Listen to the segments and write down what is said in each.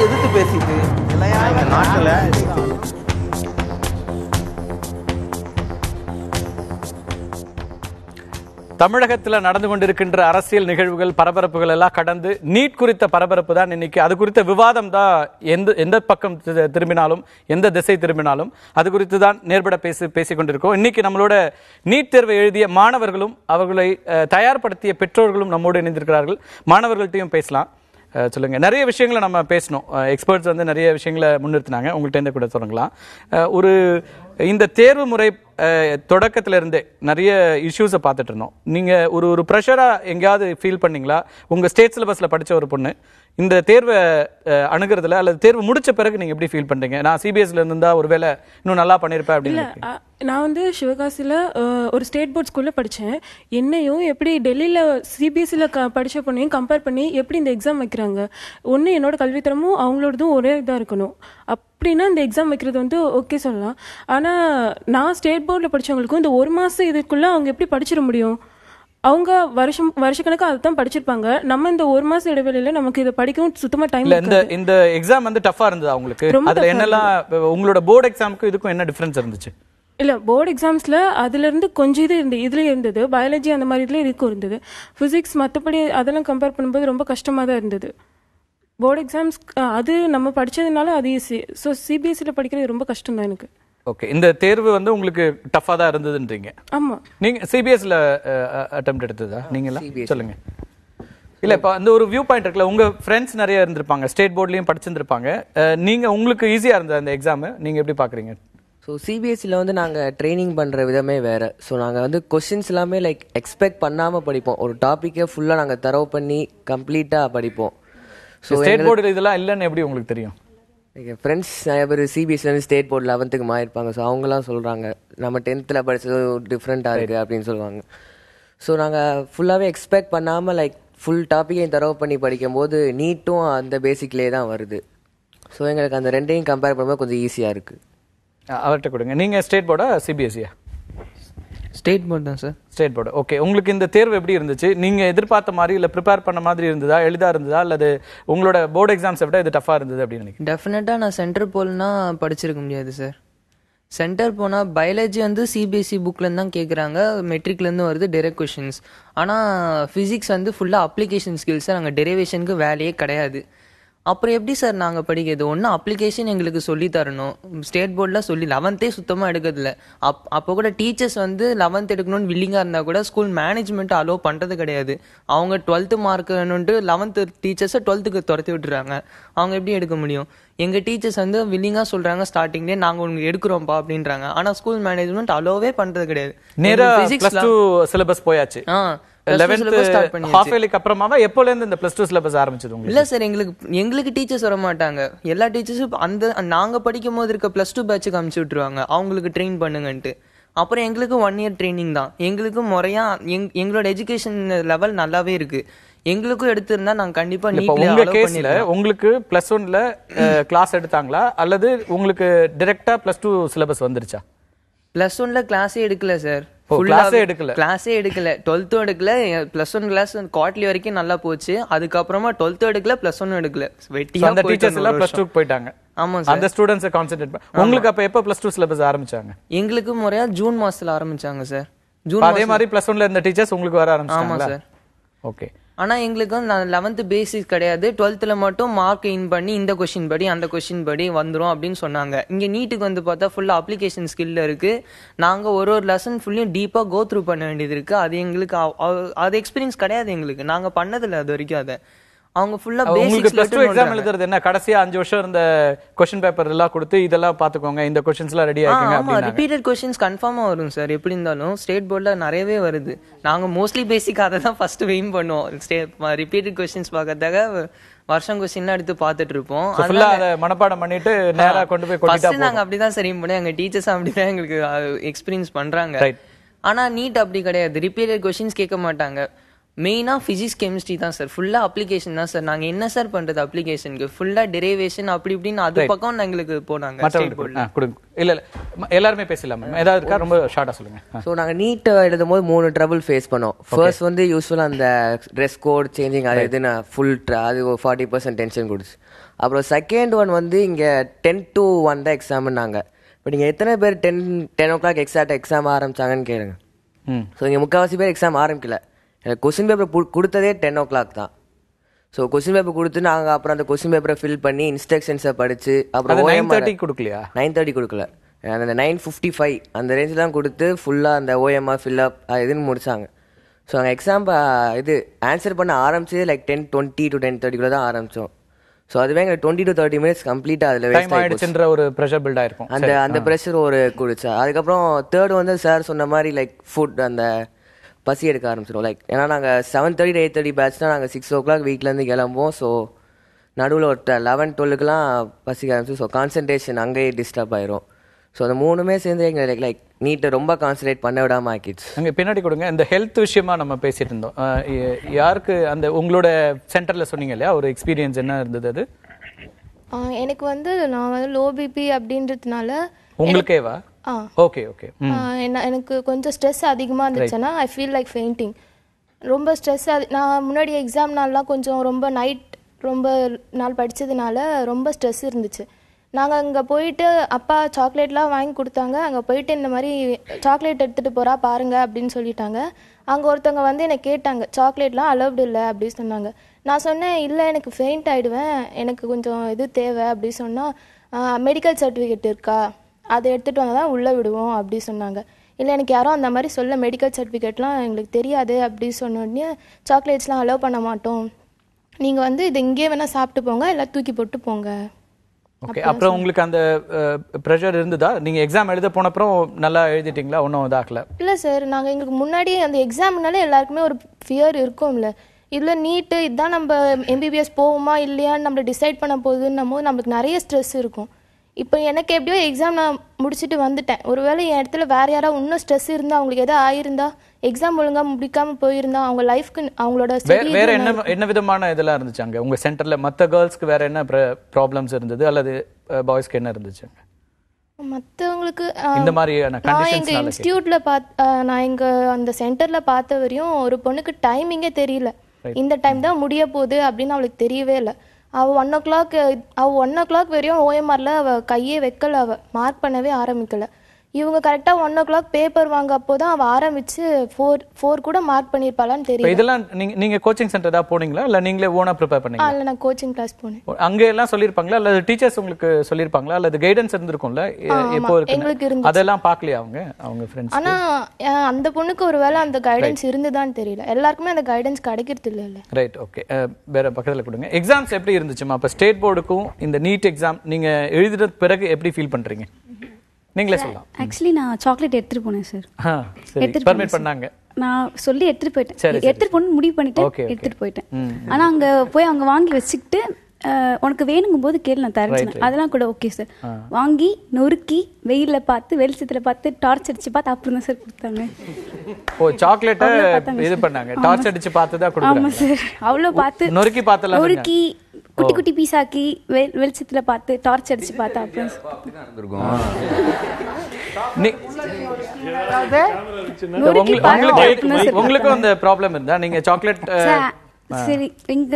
எதிர்த்து பேசிட்டு நாட்டுல தமிழகத்தில் நடந்து கொண்டிருக்கின்ற அரசியல் நிகழ்வுகள் பரபரப்புகள் எல்லாம் கடந்து நீட் குறித்த பரபரப்பு தான் இன்னைக்கு. அது குறித்த விவாதம் தான் எந்த பக்கம் திரும்பினாலும் எந்த திசை திரும்பினாலும் அது குறித்து தான் நேர்பட பேசிக் கொண்டிருக்கோம். இன்னைக்கு நம்மளோட நீட் தேர்வை எழுதிய மாணவர்களும் அவர்களை தயார்படுத்திய பெற்றோர்களும் நம்மோடு இணைந்திருக்கிறார்கள். மாணவர்கள்ட்டையும் பேசலாம். சொல்லுங்க, நிறைய விஷயங்களை நம்ம பேசணும். எக்ஸ்பர்ட்ஸ் வந்து நிறைய விஷயங்களை முன்னிறுத்தினாங்க. உங்கள்கிட்ட இருந்து கூட தொடங்கலாம். இந்த தேர்வு முறை தொடக்கத்துல இருந்தே நிறைய இஷ்யூஸை பார்த்துட்டு இருந்தோம். நீங்க ஒரு ப்ரெஷரா எங்கேயாவது ஃபீல் பண்ணீங்களா? உங்க ஸ்டேட் சிலபஸ்ல படிச்ச ஒரு பொண்ணு இந்த தேர்வை அணுகிறதுல அல்லது தேர்வு முடிச்ச பிறகு நீங்க எப்படி ஃபீல் பண்றீங்க? நான் சிபிஎஸ்ல இருந்தா ஒருவேளை இன்னும் நல்லா பண்ணிருப்பேன் அப்படின்னு. நான் வந்து சிவகாசியில் ஒரு ஸ்டேட் போர்ட் ஸ்கூலில் படித்தேன். என்னையும் எப்படி டெல்லியில் சிபிஎஸ்சியில் படித்த பொண்ணையும் கம்பேர் பண்ணி எப்படி இந்த எக்ஸாம் வைக்கிறாங்க? ஒன்று என்னோட கல்வித்தரமும் அவங்களோடதும் ஒரே இதாக இருக்கணும். அப்படின்னா இந்த எக்ஸாம் வைக்கிறது வந்து ஓகே சொல்லலாம். ஆனால் நான் ஸ்டேட் போர்டில் படித்தவங்களுக்கும் இந்த ஒரு மாதம் இதுக்குள்ளே அவங்க எப்படி படிச்சிட முடியும்? அவங்க வருஷக்கணக்காக அதை தான் படிச்சிருப்பாங்க. நம்ம இந்த ஒரு மாசம் இடைவெளியில நமக்கு இதை படிக்கவும் சுத்தமா டைம் இல்ல. இந்த எக்ஸாம் வந்து டஃபா இருந்தது அவங்களுக்கு. அதுல என்னெல்லாம் உங்களோட போர்டு எக்ஸாமுக்கு இதுக்கும் என்ன டிஃபரன்ஸ் இருந்துச்சு? இல்லை, போர்டு எக்ஸாம்ஸில் அதுலேருந்து கொஞ்சம் இதுலேயே இருந்தது. பயாலஜி அந்த மாதிரி இதில் இதுக்கும் இருந்தது. ஃபிசிக்ஸ் மற்றபடி அதெல்லாம் கம்பேர் பண்ணும்போது ரொம்ப கஷ்டமாக தான் இருந்தது. போர்டு எக்ஸாம்ஸ் அது நம்ம படித்ததுனால அது ஈஸி. ஸோ சிபிஎஸ்சியில் படிக்கிறது ரொம்ப கஷ்டம் தான் எனக்கு. ஓகே, இந்த தேர்வு வந்து உங்களுக்கு டஃபா தான் இருந்ததுன்றீங்க. ஆமா. நீங்க சிபிஎஸ்ல அட்டெம்ப்ட் எடுத்ததா நீங்களா? சொல்லுங்க. இல்ல, இப்ப அந்த ஒரு வியூ பாயிண்ட் இருக்குல்ல, உங்க ஃப்ரெண்ட்ஸ் நிறைய இருந்திருப்பாங்க, ஸ்டேட் போர்ட்லயும் படிச்சிருந்திருப்பாங்க. நீங்க உங்களுக்கு ஈஸியா இருந்த அந்த எக்ஸாம் நீங்க எப்படி பாக்குறீங்க? ஸோ சிபிஎஸ்சியில் வந்து நாங்கள் ட்ரைனிங் பண்ணுற விதமே வேறு. ஸோ நாங்கள் வந்து கொஷின்ஸ் எல்லாமே லைக் எக்ஸ்பெக்ட் பண்ணாமல் படிப்போம். ஒரு டாப்பிக்கே ஃபுல்லாக நாங்கள் தரவு பண்ணி கம்ப்ளீட்டாக படிப்போம். ஸோ ஸ்டேட் போர்டில் இதெல்லாம் இல்லைன்னு எப்படி உங்களுக்கு தெரியும்? எங்கள் ஃப்ரெண்ட்ஸ் நிறைய பேர் சிபிஎஸ்சிலேருந்து ஸ்டேட் போர்ட் 11th மாறியிருப்பாங்க. ஸோ அவங்களாம் சொல்கிறாங்க நம்ம 10th படித்தது டிஃப்ரெண்ட்டாக இருக்குது அப்படின்னு சொல்லுவாங்க. ஸோ நாங்கள் ஃபுல்லாகவே எக்ஸ்பெக்ட் பண்ணாமல் லைக் ஃபுல் டாப்பிக்கையும் தரவு பண்ணி படிக்கும்போது நீட்டும் அந்த பேசிக்லேயே தான் வருது. ஸோ எங்களுக்கு அந்த ரெண்டையும் கம்பேர் பண்ணும்போது கொஞ்சம் ஈஸியாக இருக்குது. அவர்கிட்ட கொடுங்க. நீங்கள் ஸ்டேட் போர்டா சிபிஎஸ்சியா? ஸ்டேட் போர்டு தான் சார். State board. ஓகே, உங்களுக்கு இந்த தேர்வு எப்படி இருந்துச்சு? நீங்கள் எதிர்பார்த்த மாதிரி இல்லை ப்ரிப்பேர் பண்ண மாதிரி இருந்ததா, எளிதாக இருந்ததா, அல்லது உங்களோட போர்டு எக்ஸாம்ஸை விட இது டஃபாக இருந்தது அப்படின்னு நினைக்கிறேன்? டெஃபினட்டாக நான் சென்டர் போல்னா படிச்சிருக்க முடியாது சார். சென்டர் போனால் பயாலஜி வந்து சிபிஎஸ்சி புக்லேருந்து தான் கேட்குறாங்க, மெட்ரிக்லேருந்து வருது டைரக்ட் கொஷின்ஸ். ஆனால் ஃபிசிக்ஸ் வந்து ஃபுல்லாக அப்ளிகேஷன் ஸ்கில்ஸை நாங்கள் டெரிவேஷனுக்கு வேலையே கிடையாது. அப்புறம் எப்படி சார் நாங்கள் படிக்கிறது? ஒன்று அப்ளிகேஷன் எங்களுக்கு சொல்லி தரணும். ஸ்டேட் போர்டில் சொல்லி 11th சுத்தமாக எடுக்கிறதில்ல. அப்போ கூட டீச்சர்ஸ் வந்து 11th எடுக்கணும்னு வில்லிங்காக இருந்தால் கூட ஸ்கூல் மேனேஜ்மெண்ட் அலோவ் பண்ணுறது கிடையாது. அவங்க 12th மார்க் வேணுன்ட்டு 11th டீச்சர்ஸை 12th துரத்தி விட்டுறாங்க. அவங்க எப்படி எடுக்க முடியும்? எங்கள் டீச்சர்ஸ் வந்து வில்லிங்காக சொல்கிறாங்க ஸ்டார்டிங்லேயே நாங்கள் உங்களுக்கு எடுக்கிறோம்ப்பா அப்படின்றாங்க. ஆனால் ஸ்கூல் மேனேஜ்மெண்ட் அலோவே பண்ணுறது கிடையாது. நேராக +2 சிலபஸ் போயாச்சு. 11th ஹாஃப் இயர்லிக்கு அப்புறமாவா எப்போல இருந்து இந்த +2 சிலபஸ் ஆரம்பிச்சது உங்களுக்கு? இல்ல சார், எங்களுக்கு டீச்சர்ஸ் வர மாட்டாங்க. எல்லா டீச்சர்ஸும் அந்த நாங்க படிக்கும் போது இருக்க +2 பேட்சுக்கு அனுப்பிச்சு விட்டுருவாங்க, அவங்களுக்கு ட்ரெயின் பண்ணுங்கன்ட்டு. அப்புறம் எங்களுக்கு 1 year ட்ரைனிங் தான். எங்களுக்கு முறையா எங்களோட எஜுகேஷன் லெவல் நல்லாவே இருக்கு. எங்களுக்கும் எடுத்திருந்தா நாங்க கண்டிப்பா உங்க கேஸ்ல உங்களுக்கு +1ல கிளாஸ் எடுத்தாங்களா அல்லது உங்களுக்கு டைரக்டா +2 சிலபஸ் வந்துருச்சா? +1ல கிளாஸே எடுக்கல சார். கிளாஸே எடுக்கல 12th எடுக்கல. +1 கிளாஸ் குவார்டர்லி வரைக்கும் நல்லா போச்சு. அதுக்கப்புறமா 12th எடுக்கல, +1 எடுக்கல. வெட்டியா அந்த டீச்சர்ஸ் எல்லாம் +2 போயிட்டாங்க. ஆமா சார். அந்த ஸ்டூடண்ட்ஸ் கான்சென்ட்ரேட் பண்ண. உங்களுக்கு அப்ப எப்ப +2 சிலபஸ் ஆரம்பிச்சாங்க? எங்களுக்கு முறையா ஜூன் மாசத்துல ஆரம்பிச்சாங்க சார். அதே மாதிரி +1ல இருந்த டீச்சர்ஸ் உங்களுக்கு வர ஆரம்பிச்சாங்க. ஆமா சார். ஓகே. ஆனா எங்களுக்கு 11th பேசிக் கிடையாது. 12thல மட்டும் மார்க் இன் பண்ணி இந்த கொஸ்டின் படி அந்த கொஸ்டின் படி வந்துரும் அப்படின்னு சொன்னாங்க. இங்க நீட்டுக்கு வந்து பார்த்தா ஃபுல்லா அப்ளிகேஷன் ஸ்கில் இருக்கு. நாங்க ஒரு லெசன் ஃபுல்லையும் டீப்பா கோ த்ரூ பண்ண வேண்டியது இருக்கு. அது எங்களுக்கு அது எக்ஸ்பீரியன்ஸ் கிடையாது எங்களுக்கு. நாங்க பண்ணதில்ல அது வரைக்கும். அதை அவங்க ஃபுல்லா உங்களுக்கு +2 எக்ஸாம் எழுதுறது என்ன, கடைசியா 5 வருஷம் இந்த क्वेश्चन பேப்பர் எல்லாம் கொடுத்து இதெல்லாம் பாத்துக்கோங்க, இந்த क्वेश्चंस எல்லாம் ரெடி ஆயிடுங்க அப்படினா ரிப்பீட்டட் क्वेश्चंस கன்ஃபார்மா வரும் சார். எப்படி இருந்தாலும் ஸ்டேட் போர்ட்ல நிறையவே வருது. நாங்க மோஸ்ட்லி பேசிக் அதை தான் ஃபர்ஸ்ட் வெயிட் பண்ணுவோம். ரிப்பீட்டட் क्वेश्चंस பார்க்கறதாக வருஷம் क्वेश्चन எடுத்து பார்த்துட்டு இருப்போம். ஃபுல்லா அத மனப்பாடம் பண்ணிட்டு நேரா கொண்டு போய் கொட்டிட்டா போதும். நாங்க அப்படிதான் சரி பண்ணுவோம். எங்க டீச்சர்ஸ் அப்படிதான் எங்களுக்கு எக்ஸ்பீரியன்ஸ் பண்றாங்க. ஆனா நீட் அப்படி கிடையாது. ரிப்பீட்டட் क्वेश्चंस கேட்க மாட்டாங்க. மெயினாக ஃபிசிக்ஸ் கெமிஸ்ட்ரி தான் சார், ஃபுல்லாக அப்ளிகேஷன் தான் சார். நாங்கள் என்ன சார் பண்ணுறது அப்ளிகேஷனுக்கு, ஃபுல்லாக டெரிவேஷன் அப்படி இப்படின்னு அது பக்கம் எங்களுக்கு போனாங்க ஸ்டேட் போர்டில். கொடுங்க. இல்லை எல்லாருமே பேசலாம். ஏதாவது இருக்கா? ரொம்ப ஷார்ட்டாக சொல்லுங்கள். ஸோ நாங்கள் நீட்டை எழுதும் போது 3 ட்ரபிள் ஃபேஸ் பண்ணோம். ஃபர்ஸ்ட் வந்து யூஸ்வலாக அந்த ட்ரெஸ் கோட் சேஞ்சிங் அது இதுன்னு ஃபுல் அது 40% டென்ஷன் கொடுச்சு. அப்புறம் செகண்ட் ஒன் வந்து இங்கே 10 to 1 தான் எக்ஸாம்னாங்க. இப்போ நீங்கள் எத்தனை பேர் 10 o'clock எக்ஸாக்ட் எக்ஸாம் ஆரம்பிச்சாங்கன்னு கேளுங்க. ஸோ இங்கே முக்கால்வாசி பேர் எக்ஸாம் ஆரம்பிக்கல. எனக்கு கொஸ்டின் பேப்பர் கொடுத்ததே 10 o'clock தான். ஸோ கொஸ்டின் பேப்பர் கொடுத்து நாங்கள் அப்புறம் அந்த கொஸ்டின் பேப்பரை ஃபில் பண்ணி இன்ஸ்ட்ரக்ஷன்ஸை படித்து அப்புறம் 9:30 கொடுக்கலையா? 9:30 கொடுக்கல, அந்த 9:55 அந்த ரேஞ்சில் தான் கொடுத்து ஃபுல்லாக அந்த ஓஎம்ஆர் ஃபில்அப் இதுன்னு முடிச்சாங்க. ஸோ அங்கே எக்ஸாம் இது ஆன்சர் பண்ண ஆரம்பிச்சதே லைக் 10:20 to 10:30 தான் ஆரம்பித்தோம். ஸோ அதுவே எங்களுக்கு 20 to 30 minutes கம்ப்ளீட்டாக அதில் வேஸ்ட் ஆகிடுச்சுன்ற ஒரு ப்ரெஷர் பில்ட் ஆயிருக்கும். அந்த ப்ரெஷர் ஒரு குடிச்சா. அதுக்கப்புறம் தேர்ட் வந்து சார் சொன்ன மாதிரி லைக் ஃபுட் அந்த பசி எடுக்க ஆரம்பிச்சிடும். லைக் ஏன்னா நாங்கள் 7:30 to 8:30 பேட்ச்னால் நாங்கள் 6 o'clock வீட்டிலேருந்து கிளம்புவோம். ஸோ நடுவில் ஒரு 11-12க்குலாம் பசிக்க ஆரம்பிச்சு. ஸோ கான்சன்ட்ரேஷன் அங்கேயே டிஸ்டர்ப் ஆயிரும். ஸோ அந்த 3மே சேர்ந்து எங்களுக்கு லைக் நீட்டை ரொம்ப கான்சன்ட்ரேட் பண்ண விடாமல் ஆக்கிடுச்சு. அங்கே பின்னாடி கொடுங்க. இந்த ஹெல்த் விஷயமா நம்ம பேசிட்டு இருந்தோம். யாருக்கு அந்த உங்களோட சென்டரில் சொன்னீங்க இல்லையா, ஒரு எக்ஸ்பீரியன்ஸ் என்ன இருந்தது அது? எனக்கு வந்து நான் வந்து லோ பிபி அப்படின்றதுனால உங்களுக்கேவா? Okay okay. எனக்கு கொஞ்சம் ஸ்ட்ரெஸ் அதிகமாக இருந்துச்சுன்னா ஐ ஃபீல் லைக் ஃபெயிண்டிங். ரொம்ப ஸ்ட்ரெஸ் நான் முன்னாடி எக்ஸாம் நாள்லாம் கொஞ்சம் ரொம்ப நைட் ரொம்ப நாள் படித்ததுனால ரொம்ப ஸ்ட்ரெஸ் இருந்துச்சு. நாங்கள் அங்கே போயிட்டு அப்பா சாக்லேட்லாம் வாங்கி கொடுத்தாங்க. அங்கே போயிட்டு இந்த மாதிரி சாக்லேட் எடுத்துகிட்டு போகிறா பாருங்க அப்படின்னு சொல்லிட்டாங்க. அங்கே ஒருத்தவங்க வந்து என்னை கேட்டாங்க, சாக்லேட்லாம் அலௌவ்டு இல்லை அப்படின்னு சொன்னாங்க. நான் சொன்னேன் இல்லை எனக்கு ஃபெயிண்ட் ஆகிடுவேன், எனக்கு கொஞ்சம் இது தேவை அப்படி சொன்னால் மெடிக்கல் சர்டிஃபிகேட் இருக்கா அதை எடுத்துகிட்டு வந்தால் தான் உள்ளே விடுவோம் அப்படி சொன்னாங்க. இல்லை எனக்கு யாரும் அந்த மாதிரி சொல்ல, மெடிக்கல் சர்டிஃபிகேட்லாம் எங்களுக்கு தெரியாது அப்படி சொன்னோடனே சாக்லேட்ஸ்லாம் அலோவ் பண்ண மாட்டோம், நீங்கள் வந்து இது இங்கேயே வேணால் சாப்பிட்டு போங்க இல்லை தூக்கி போட்டு போங்க. ஓகே. அப்புறம் உங்களுக்கு அந்த ப்ரெஷர் இருந்ததா? நீங்கள் எக்ஸாம் எழுத போனப்புறம் நல்லா எழுதிட்டீங்களா? ஒன்றும் இதாகல? இல்லை சார், நாங்கள் எங்களுக்கு முன்னாடி அந்த எக்ஸாம்னாலே எல்லாருக்குமே ஒரு ஃபியர் இருக்கும்ல. இதில் நீட்டு இதுதான் நம்ம எம்பிபிஎஸ் போவோமா இல்லையான்னு நம்மளை டிசைட் பண்ண போகுதுன்னும் போது நம்மளுக்கு நிறைய ஸ்ட்ரெஸ் இருக்கும். இப்போ எனக்கு எப்படியோ எக்ஸாம் நான் முடிச்சுட்டு வந்துட்டேன். ஒருவேளை என் இடத்துல வேறு யாராவது இன்னும் ஸ்ட்ரெஸ் இருந்தால் அவங்களுக்கு எதாவது ஆயிருந்தா, எக்ஸாம் ஒழுங்காக முடிக்காமல் போயிருந்தா அவங்க லைஃப்க்கு அவங்களோட வேற என்ன விதமான இதெல்லாம் இருந்துச்சு அங்கே உங்கள் சென்டரில்? மற்ற கேர்ள்ஸ்க்கு வேற என்ன ப்ராப்ளம்ஸ் இருந்தது அல்லது பாய்ஸ்க்கு என்ன இருந்துச்சு? மற்றவங்களுக்கு இந்த மாதிரியான நான் எங்கள் இன்ஸ்டியூட்டில் நான் எங்கள் அந்த சென்டரில் பார்த்த வரையும் ஒரு பொண்ணுக்கு டைமிங்கே தெரியல. இந்த டைம் தான் முடிய போகுது அப்படின்னு அவளுக்கு தெரியவே இல்லை. அவள் 1 o'clock வரையும் ஓஎம்ஆரில் அவள் கையே வைக்கல, அவள் மார்க் பண்ணவே ஆரம்பிக்கலை. இவங்க கரெக்டாக 1 o'clock பேப்பர் வாங்க அப்போதான் அவள் ஆரம்பிச்சு 4 கூட மார்க் பண்ணியிருப்பாளான்னு தெரியும். இதெல்லாம் நீங்கள் கோச்சிங் சென்டர் தான் போனீங்களா இல்லை நீங்களே ஓனாக ப்ரிப்பேர் பண்ணீங்களா? இல்லை, நான் கோச்சிங் கிளாஸ் போனேன். அங்கே எல்லாம் சொல்லியிருப்பாங்களா அல்லது டீச்சர்ஸ் உங்களுக்கு சொல்லியிருப்பாங்களா அல்லது கைடன்ஸ் இருந்திருக்கும்ல எப்போ இருக்கு? அதெல்லாம் பார்க்கலையா அவங்க ஃப்ரெண்ட்ஸ்? ஆனால் அந்த பொண்ணுக்கு ஒரு வேளை அந்த கைடன்ஸ் இருந்துதான்னு தெரியல. எல்லாருக்குமே அந்த கைடன்ஸ் கிடைக்கிறது இல்லை. Right, okay. வேற பக்கத்தில் கொடுங்க. எக்ஸாம்ஸ் எப்படி இருந்துச்சுமா? அப்போ ஸ்டேட் போர்டுக்கும் இந்த நீட் எக்ஸாம் நீங்கள் எழுதின பிறகு எப்படி ஃபீல் பண்ணுறீங்க? நீங்களே சொல்லலாம். ஆக்சுவலி நான் சாக்லேட் எடுத்துட்டு போனேன் சார். பர்மிட் பண்ணாங்க. நான் சொல்லி எடுத்துட்டு போயிட்டேன். எடுத்துட்டு போகணும்னு முடிவு பண்ணிட்டு எடுத்துட்டு போயிட்டேன். ஆனா அங்க போய் அவங்க வாங்கி வச்சுக்கிட்டு உனக்கு வேணுங்கும் போது கேள்வி நான் தரேன், அதெல்லாம் கூட ஓகே சார். வாங்கி நொறுக்கி வெயில பார்த்து வெளிச்சத்துல பார்த்து டார்ச் அடிச்சு பார்த்து அப்புறம் தான் சார் கொடுத்தாங்க. ஓ, சாக்லேட்டை இது பண்ணாங்க, டார்ச் அடிச்சு பார்த்து தான் கொடுத்தாங்க. ஆமா சார், அவ்வளோ பார்த்து நொறுக்கி பார்த்தலாம், நொறுக்கி குட்டி குட்டி பீஸாக்கி வெளிச்சத்துல பார்த்து டார்ச் அடிச்சு பார்த்தா அப்புறம் உங்களுக்கு அந்த ப்ராப்ளம் இருந்தா நீங்க சாக்லேட் சரி இங்க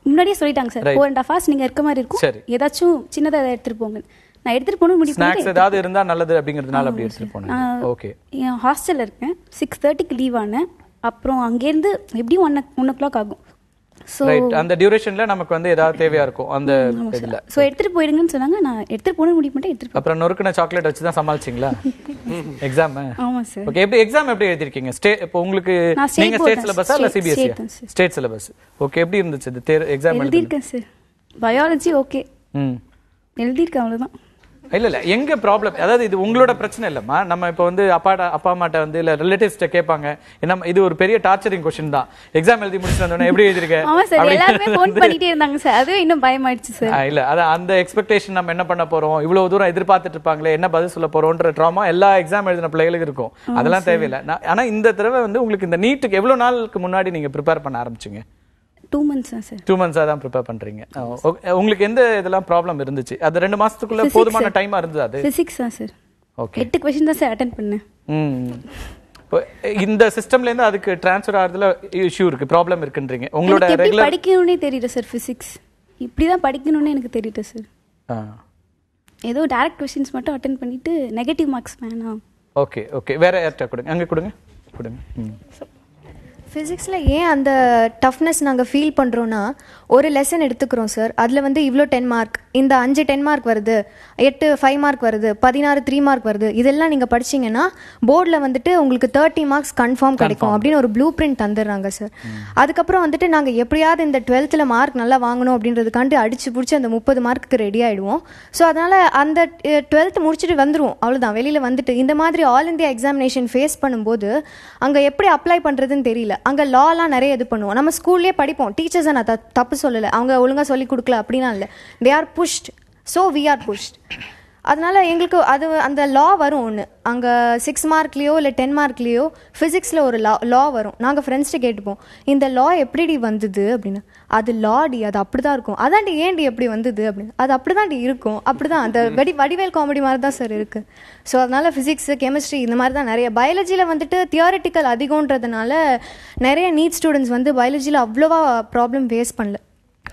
முன்னாடியே சொல்லிட்டாங்க சார் 4.5 hours நீங்க இருக்க மாதிரி இருக்கும், ஏதாச்சும் சின்னதா எடுத்துட்டு போங்க. நான் எடுத்துட்டு போகணும் முடிவு பண்ணி ஸ்நாக்ஸ் ஏதாவது இருந்தா நல்லது அப்படிங்கிறதுனால அப்படி எடுத்துட்டு போனேன். ஓகே. என் ஹாஸ்டல்ல இருக்கேன், 6:30க்கு லீவ் ஆனேன். அப்புறம் அங்கேருந்து எப்படியும் 1 o'clock ஆகும். ரைட், அந்த டியூரேஷன்ல நமக்கு வந்து ஏதாவது தேவையா இருக்கும் அந்த இதுல. சோ எடுத்துட்டு போயிடுங்கன்னு சொன்னாங்க, நான் எடுத்துட்டு போகணும் முடிவு பண்ணிட்டு எடுத்துட்டு. அப்புறம் நொறுக்குன சாக்லேட் வச்சு தான் சமாளிச்சீங்களா எக்ஸாம்? ஆமா சார். ஓகே. எப்படி எக்ஸாம் எப்படி எழுதிருக்கீங்க? இப்போ உங்களுக்கு நீங்க ஸ்டேட் சிலபஸா இல்ல சிபிஎஸ்சி? State syllabus. ஓகே. எப்படி இருந்துச்சு எக்ஸாம்? எழுதிருக்கேன் சார். பயாலஜி ஓகே எழுதிருக்கேன், அவ்வளவுதான். இல்ல எங்க ப்ராப்ளம், அதாவது இது உங்களோட பிரச்சனை இல்லம்மா. நம்ம இப்ப வந்து அப்பா அம்மாட்ட வந்து இல்ல ரிலேட்டிவ்ஸ்ட்ட கேட்பாங்க, என்ன இது ஒரு பெரிய டார்ச்சரிங் கொஸ்டின் தான். எக்ஸாம் எழுதி முடிச்சு வந்தோடனே எப்படி எழுதிருக்க? ஆமா சார், எல்லாரும் ஃபோன் பண்ணிட்டே இருந்தாங்க சார், அது இன்னும் பயமாயிடுச்சு சார். இல்ல அது அந்த எக்ஸ்பெக்டேஷன், நம்ம என்ன பண்ண போறோம், இவ்வளவு தூரம் எதிர்பார்த்துட்டு இருப்பாங்களே, என்ன பதில் சொல்ல போறோம்ன்ற ட்ராமா எல்லா எக்ஸாம் எழுதின பிள்ளைகளுக்கு இருக்கும். அதெல்லாம் தேவையில்லை. ஆனா இந்த தடவை வந்து உங்களுக்கு இந்த நீட்டுக்கு எவ்வளவு நாளுக்கு முன்னாடி நீங்க ப்ரிப்பேர் பண்ண ஆரம்பிச்சீங்க? 2 months சார். 2 months தான் ப்ரிப்பேர் பண்றீங்க. உங்களுக்கு எந்த இதெல்லாம் ப்ராப்ளம் இருந்துச்சு? அது 2 மாசத்துக்குள்ள போதுமான டைமா இருந்தது? அது பிசிக்ஸ் தான் சார். ஓகே, 8 क्वेश्चन தான் சார் அட்டெண்ட் பண்ணேன். இந்த சிஸ்டம்ல இருந்து அதுக்கு ட்ரான்ஸ்ஃபர் ஆகிறதுல இஷ்யூ இருக்கு, ப்ராப்ளம் இருக்குன்றீங்க. உங்களோட ரெகுலர் படிக்கணும்னே தெரியல சார். பிசிக்ஸ் இப்படி தான் படிக்கணும்னு எனக்கு தெரியல சார். ஏதோ டைரக்ட் क्वेश्चंस மட்டும் அட்டெண்ட் பண்ணிட்டு நெகட்டிவ் மார்க்ஸ் வேணாம். ஓகே ஓகே, வேற யார்ட்ட கொடுங்க, அங்க கொடுங்க. ஃபிசிக்ஸில் ஏன் அந்த டஃப்னஸ் நாங்கள் ஃபீல் பண்ணுறோன்னா, ஒரு லெசன் எடுத்துக்கிறோம் சார், அதில் வந்து இவ்வளோ 10 மார்க், இந்த 5 10 மார்க் வருது, 8 5 மார்க் வருது, 16 3 மார்க் வருது, இதெல்லாம் நீங்கள் படிச்சிங்கன்னா போர்டில் வந்துட்டு உங்களுக்கு 30 மார்க்ஸ் கன்ஃபார்ம் கிடைக்கும் அப்படின்னு ஒரு ப்ளூ பிரிண்ட் தந்துடுறாங்க சார். அதுக்கப்புறம் வந்துட்டு நாங்கள் எப்படியாவது இந்த 12th மார்க் நல்லா வாங்கணும் அப்படின்றதுக்காண்டி அடிச்சு பிடிச்சி அந்த 30 மார்க்குக்கு ரெடி ஆகிடுவோம். ஸோ அதனால் அந்த 12th முடிச்சுட்டு வந்துடுவோம், அவ்வளோதான். வெளியில் வந்துட்டு இந்த மாதிரி ஆல் இந்தியா எக்ஸாமினேஷன் ஃபேஸ் பண்ணும்போது அங்கே எப்படி அப்ளை பண்ணுறதுன்னு தெரியல. அங்கே லாலாம் நிறைய இது பண்ணுவோம். நம்ம ஸ்கூல்லேயே படிப்போம், டீச்சர்ஸை நான் தப்பு சொல்லலை, அவங்க ஒழுங்காக சொல்லி கொடுக்கல அப்படின்னா இல்லை, they are pushed, so we are pushed. அதனால எங்களுக்கு அது அந்த லா வரும் ஒன்று, அங்கே 6 மார்க்லேயோ இல்லை 10 மார்க்லேயோ ஃபிசிக்ஸில் ஒரு லா வரும். நாங்கள் ஃப்ரெண்ட்ஸ்ட்டு கேட்டுப்போம், இந்த லா எப்படிடி வந்தது அப்படின்னு. அது லாடி, அது அப்படி தான் இருக்கும். அதாண்டி ஏன்டி எப்படி வந்தது அப்படின்னு. அது அப்படி தான்டி இருக்கும், அப்படி தான். அந்த வடிவேல் காமெடி மாதிரி தான் சார் இருக்குது. ஸோ அதனால் ஃபிசிக்ஸு கெமிஸ்ட்ரி இந்த மாதிரி தான் நிறைய. பயாலஜியில் வந்துட்டு தியரிட்டிக்கல் அதிகன்றதுனால நிறைய நீட் ஸ்டூடெண்ட்ஸ் வந்து பயாலஜியில் அவ்வளோவா ப்ராப்ளம் ஃபேஸ் பண்ணல,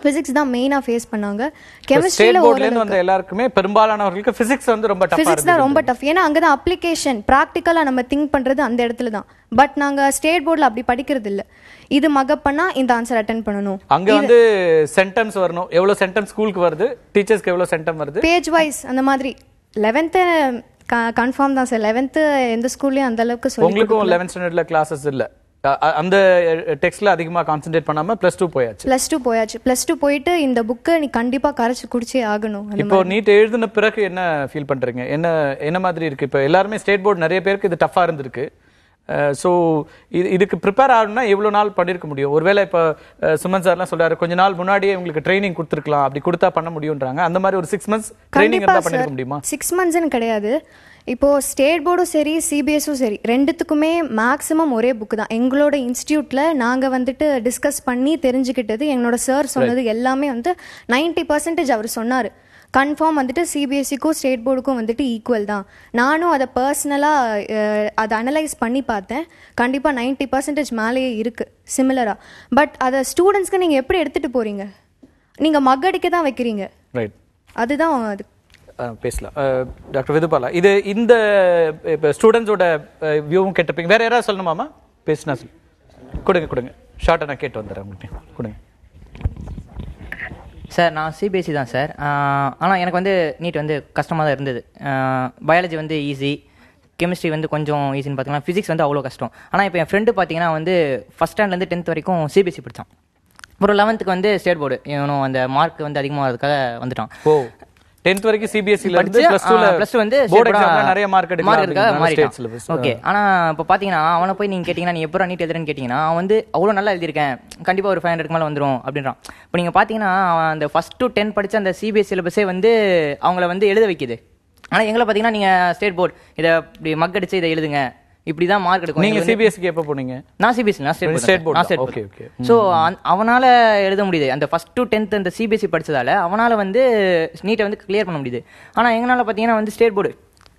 பிசிக்ஸ் தான் மெயினா ஃபேஸ் பண்ணாங்க. கெமிஸ்ட்ரியில ஓரளவுக்கு வந்த எல்லாருக்குமே பெரும்பாலானவர்களுக்கு பிசிக்ஸ் வந்து ரொம்ப டஃப். பிசிக்ஸ் தான் ரொம்ப டஃப். ஏன்னா அங்க தான் அப்ளிகேஷன் பிராக்டிகலா நம்ம திங்க் பண்றது அந்த இடத்துல தான். பட் நாங்க ஸ்டேட் போர்ட்ல அப்படி படிக்கிறது இல்ல. இது மகப் பண்ணா இந்த ஆன்சர் அட்டெண்ட் பண்ணனும். அங்க வந்து சென்டென்ஸ் வரணும். எவ்வளவு சென்டென்ஸ் ஸ்கூலுக்கு வருது, டீச்சர்ஸ்க்கு எவ்வளவு சென்டென்ஸ் வருது, பேஜ் வைஸ் அந்த மாதிரி. 11th கன்ஃபார்ம் தான் சார். 11th எந்த ஸ்கூல்லயும் அந்த அளவுக்கு சொல்லி உங்களுக்கு 11th ஸ்டாண்டர்ட்ல கிளாसेस இல்ல. அந்த டெக்ஸ்ட்ல அதிகமா கான்சென்ட்ரேட் பண்ணாம +2 போயாச்சு. +2 போயிட்டு இந்த புக்கை நீ கண்டிப்பா கரைச்சு குடிச்சே ஆகணும். இப்போ நீட் எழுதின பிறகு என்ன ஃபீல் பண்றீங்க? என்ன மாதிரி இருக்கு? இப்போ எல்லாருமே ஸ்டேட் போர்டு நிறைய பேருக்கு இது டஃபா இருந்திருக்கு. ஸோ இதுக்கு ப்ரிப்பேர் ஆகணும்னா எவ்வளோ நாள் பண்ணிருக்க முடியும்? ஒருவேளை இப்போ சுமன் சார்லாம் சொல்றாரு, கொஞ்ச நாள் முன்னாடியே உங்களுக்கு ட்ரைனிங் கொடுத்துருக்கலாம், அப்படி கொடுத்தா பண்ண முடியும்ன்றாங்க. அந்த மாதிரி ஒரு 6 months ட்ரைனிங் இருந்தா பண்ணிருக்க முடியுமா? 6 monthsன்னு கிடையாது. இப்போ ஸ்டேட் போர்டும் சரி சிபிஎஸும் சரி ரெண்டுத்துக்குமே மேக்ஸிமம் ஒரே புக்கு தான். எங்களோட இன்ஸ்டியூட்ல நாங்கள் வந்துட்டு டிஸ்கஸ் பண்ணி தெரிஞ்சுக்கிட்டது, எங்களோட சார் சொன்னது எல்லாமே வந்து 90% அவர் சொன்னார். கன்ஃபார்ம் வந்துட்டு சிபிஎஸ்சிக்கும் ஸ்டேட் போர்டுக்கும் வந்துட்டு ஈக்குவல் தான். நானும் அதை பர்சனலாக அதை அனலைஸ் பண்ணி பார்த்தேன். கண்டிப்பாக 90% மேலேயே இருக்குது சிமிலராக. பட் அதை ஸ்டூடெண்ட்ஸ்க்கு நீங்கள் எப்படி எடுத்துகிட்டு போகிறீங்க? நீங்கள் மக்கடிக்க தான் வைக்கிறீங்க. அதுதான் அது. பேசலாம். டாக்டர் விதுபாலா, இது இந்த ஸ்டூடெண்ட்ஸோட வியூவும் கேட்டிருப்பீங்க. வேற யாராவது சொல்லணுமாமா? பேசினா கொடுங்க ஷார்ட்டாக நான் கேட்டு வந்துடுறேன் உங்களுக்கு. கொடுங்க சார். நான் சிபிஎஸ்சி தான் சார். ஆனால் எனக்கு வந்து நீட் வந்து கஷ்டமாக தான் இருந்தது. பயாலஜி வந்து ஈஸி, கெமிஸ்ட்ரி வந்து கொஞ்சம் ஈஸின்னு பார்த்தீங்கன்னா ஃபிசிக்ஸ் வந்து அவ்வளோ கஷ்டம். ஆனால் இப்போ என் ஃப்ரெண்டு பார்த்தீங்கன்னா வந்து ஃபஸ்ட் ஸ்டாண்டர்ட்லேருந்து 10th வரைக்கும் சிபிஎஸ்சி படித்தான். ஒரு 11th வந்து ஸ்டேட் போர்டு, இவனும் அந்த மார்க் வந்து அதிகமாக அதுக்காக வந்துட்டான். 10th வரைக்கும் சிபிஎஸ்சில இருந்து +2 வந்து போர்டு எக்ஸாம்ல நிறைய மார்க் எடுக்கலாம். ஓகே. ஆனா இப்ப பாத்தீங்கன்னா அவனை போய் நீங்க கேட்டீங்கன்னா நீ எப்பறம் நீட் எழுதுறேன்னு கேட்டீங்கன்னா அவன் வந்து அவ்வளவு நல்லா எழுதிருக்கேன், கண்டிப்பா ஒரு 500க்கு மேல வந்துரும் அப்படின்றான். இப்போ நீங்க பாத்தீங்கன்னா அந்த 1st to 10 படிச்ச அந்த சிபிஎஸ்சி சிலபஸே வந்து அவங்கள வந்து எழுத வைக்குது. ஆனா எங்களை பாத்தீங்கன்னா நீங்க ஸ்டேட் போர்டு இதை இப்படி மக்கடிச்சு இதை எழுதுங்க, இப்படிதான் மார்க் எடுக்கும். நீங்க சிபிஎஸ்சிக்கு எப்ப போனீங்க? நான் சிபிஎஸ்சி, நான் state board. Okay okay. So அவனால எழுத முடியுது. அந்த 1st to 10th அந்த சிபிஎஸ்சி படிச்சதால அவனால வந்து நீட்டை வந்து கிளியர் பண்ண முடியுது. ஆனா எங்கனால பாத்தீங்கன்னா வந்து ஸ்டேட் போர்டு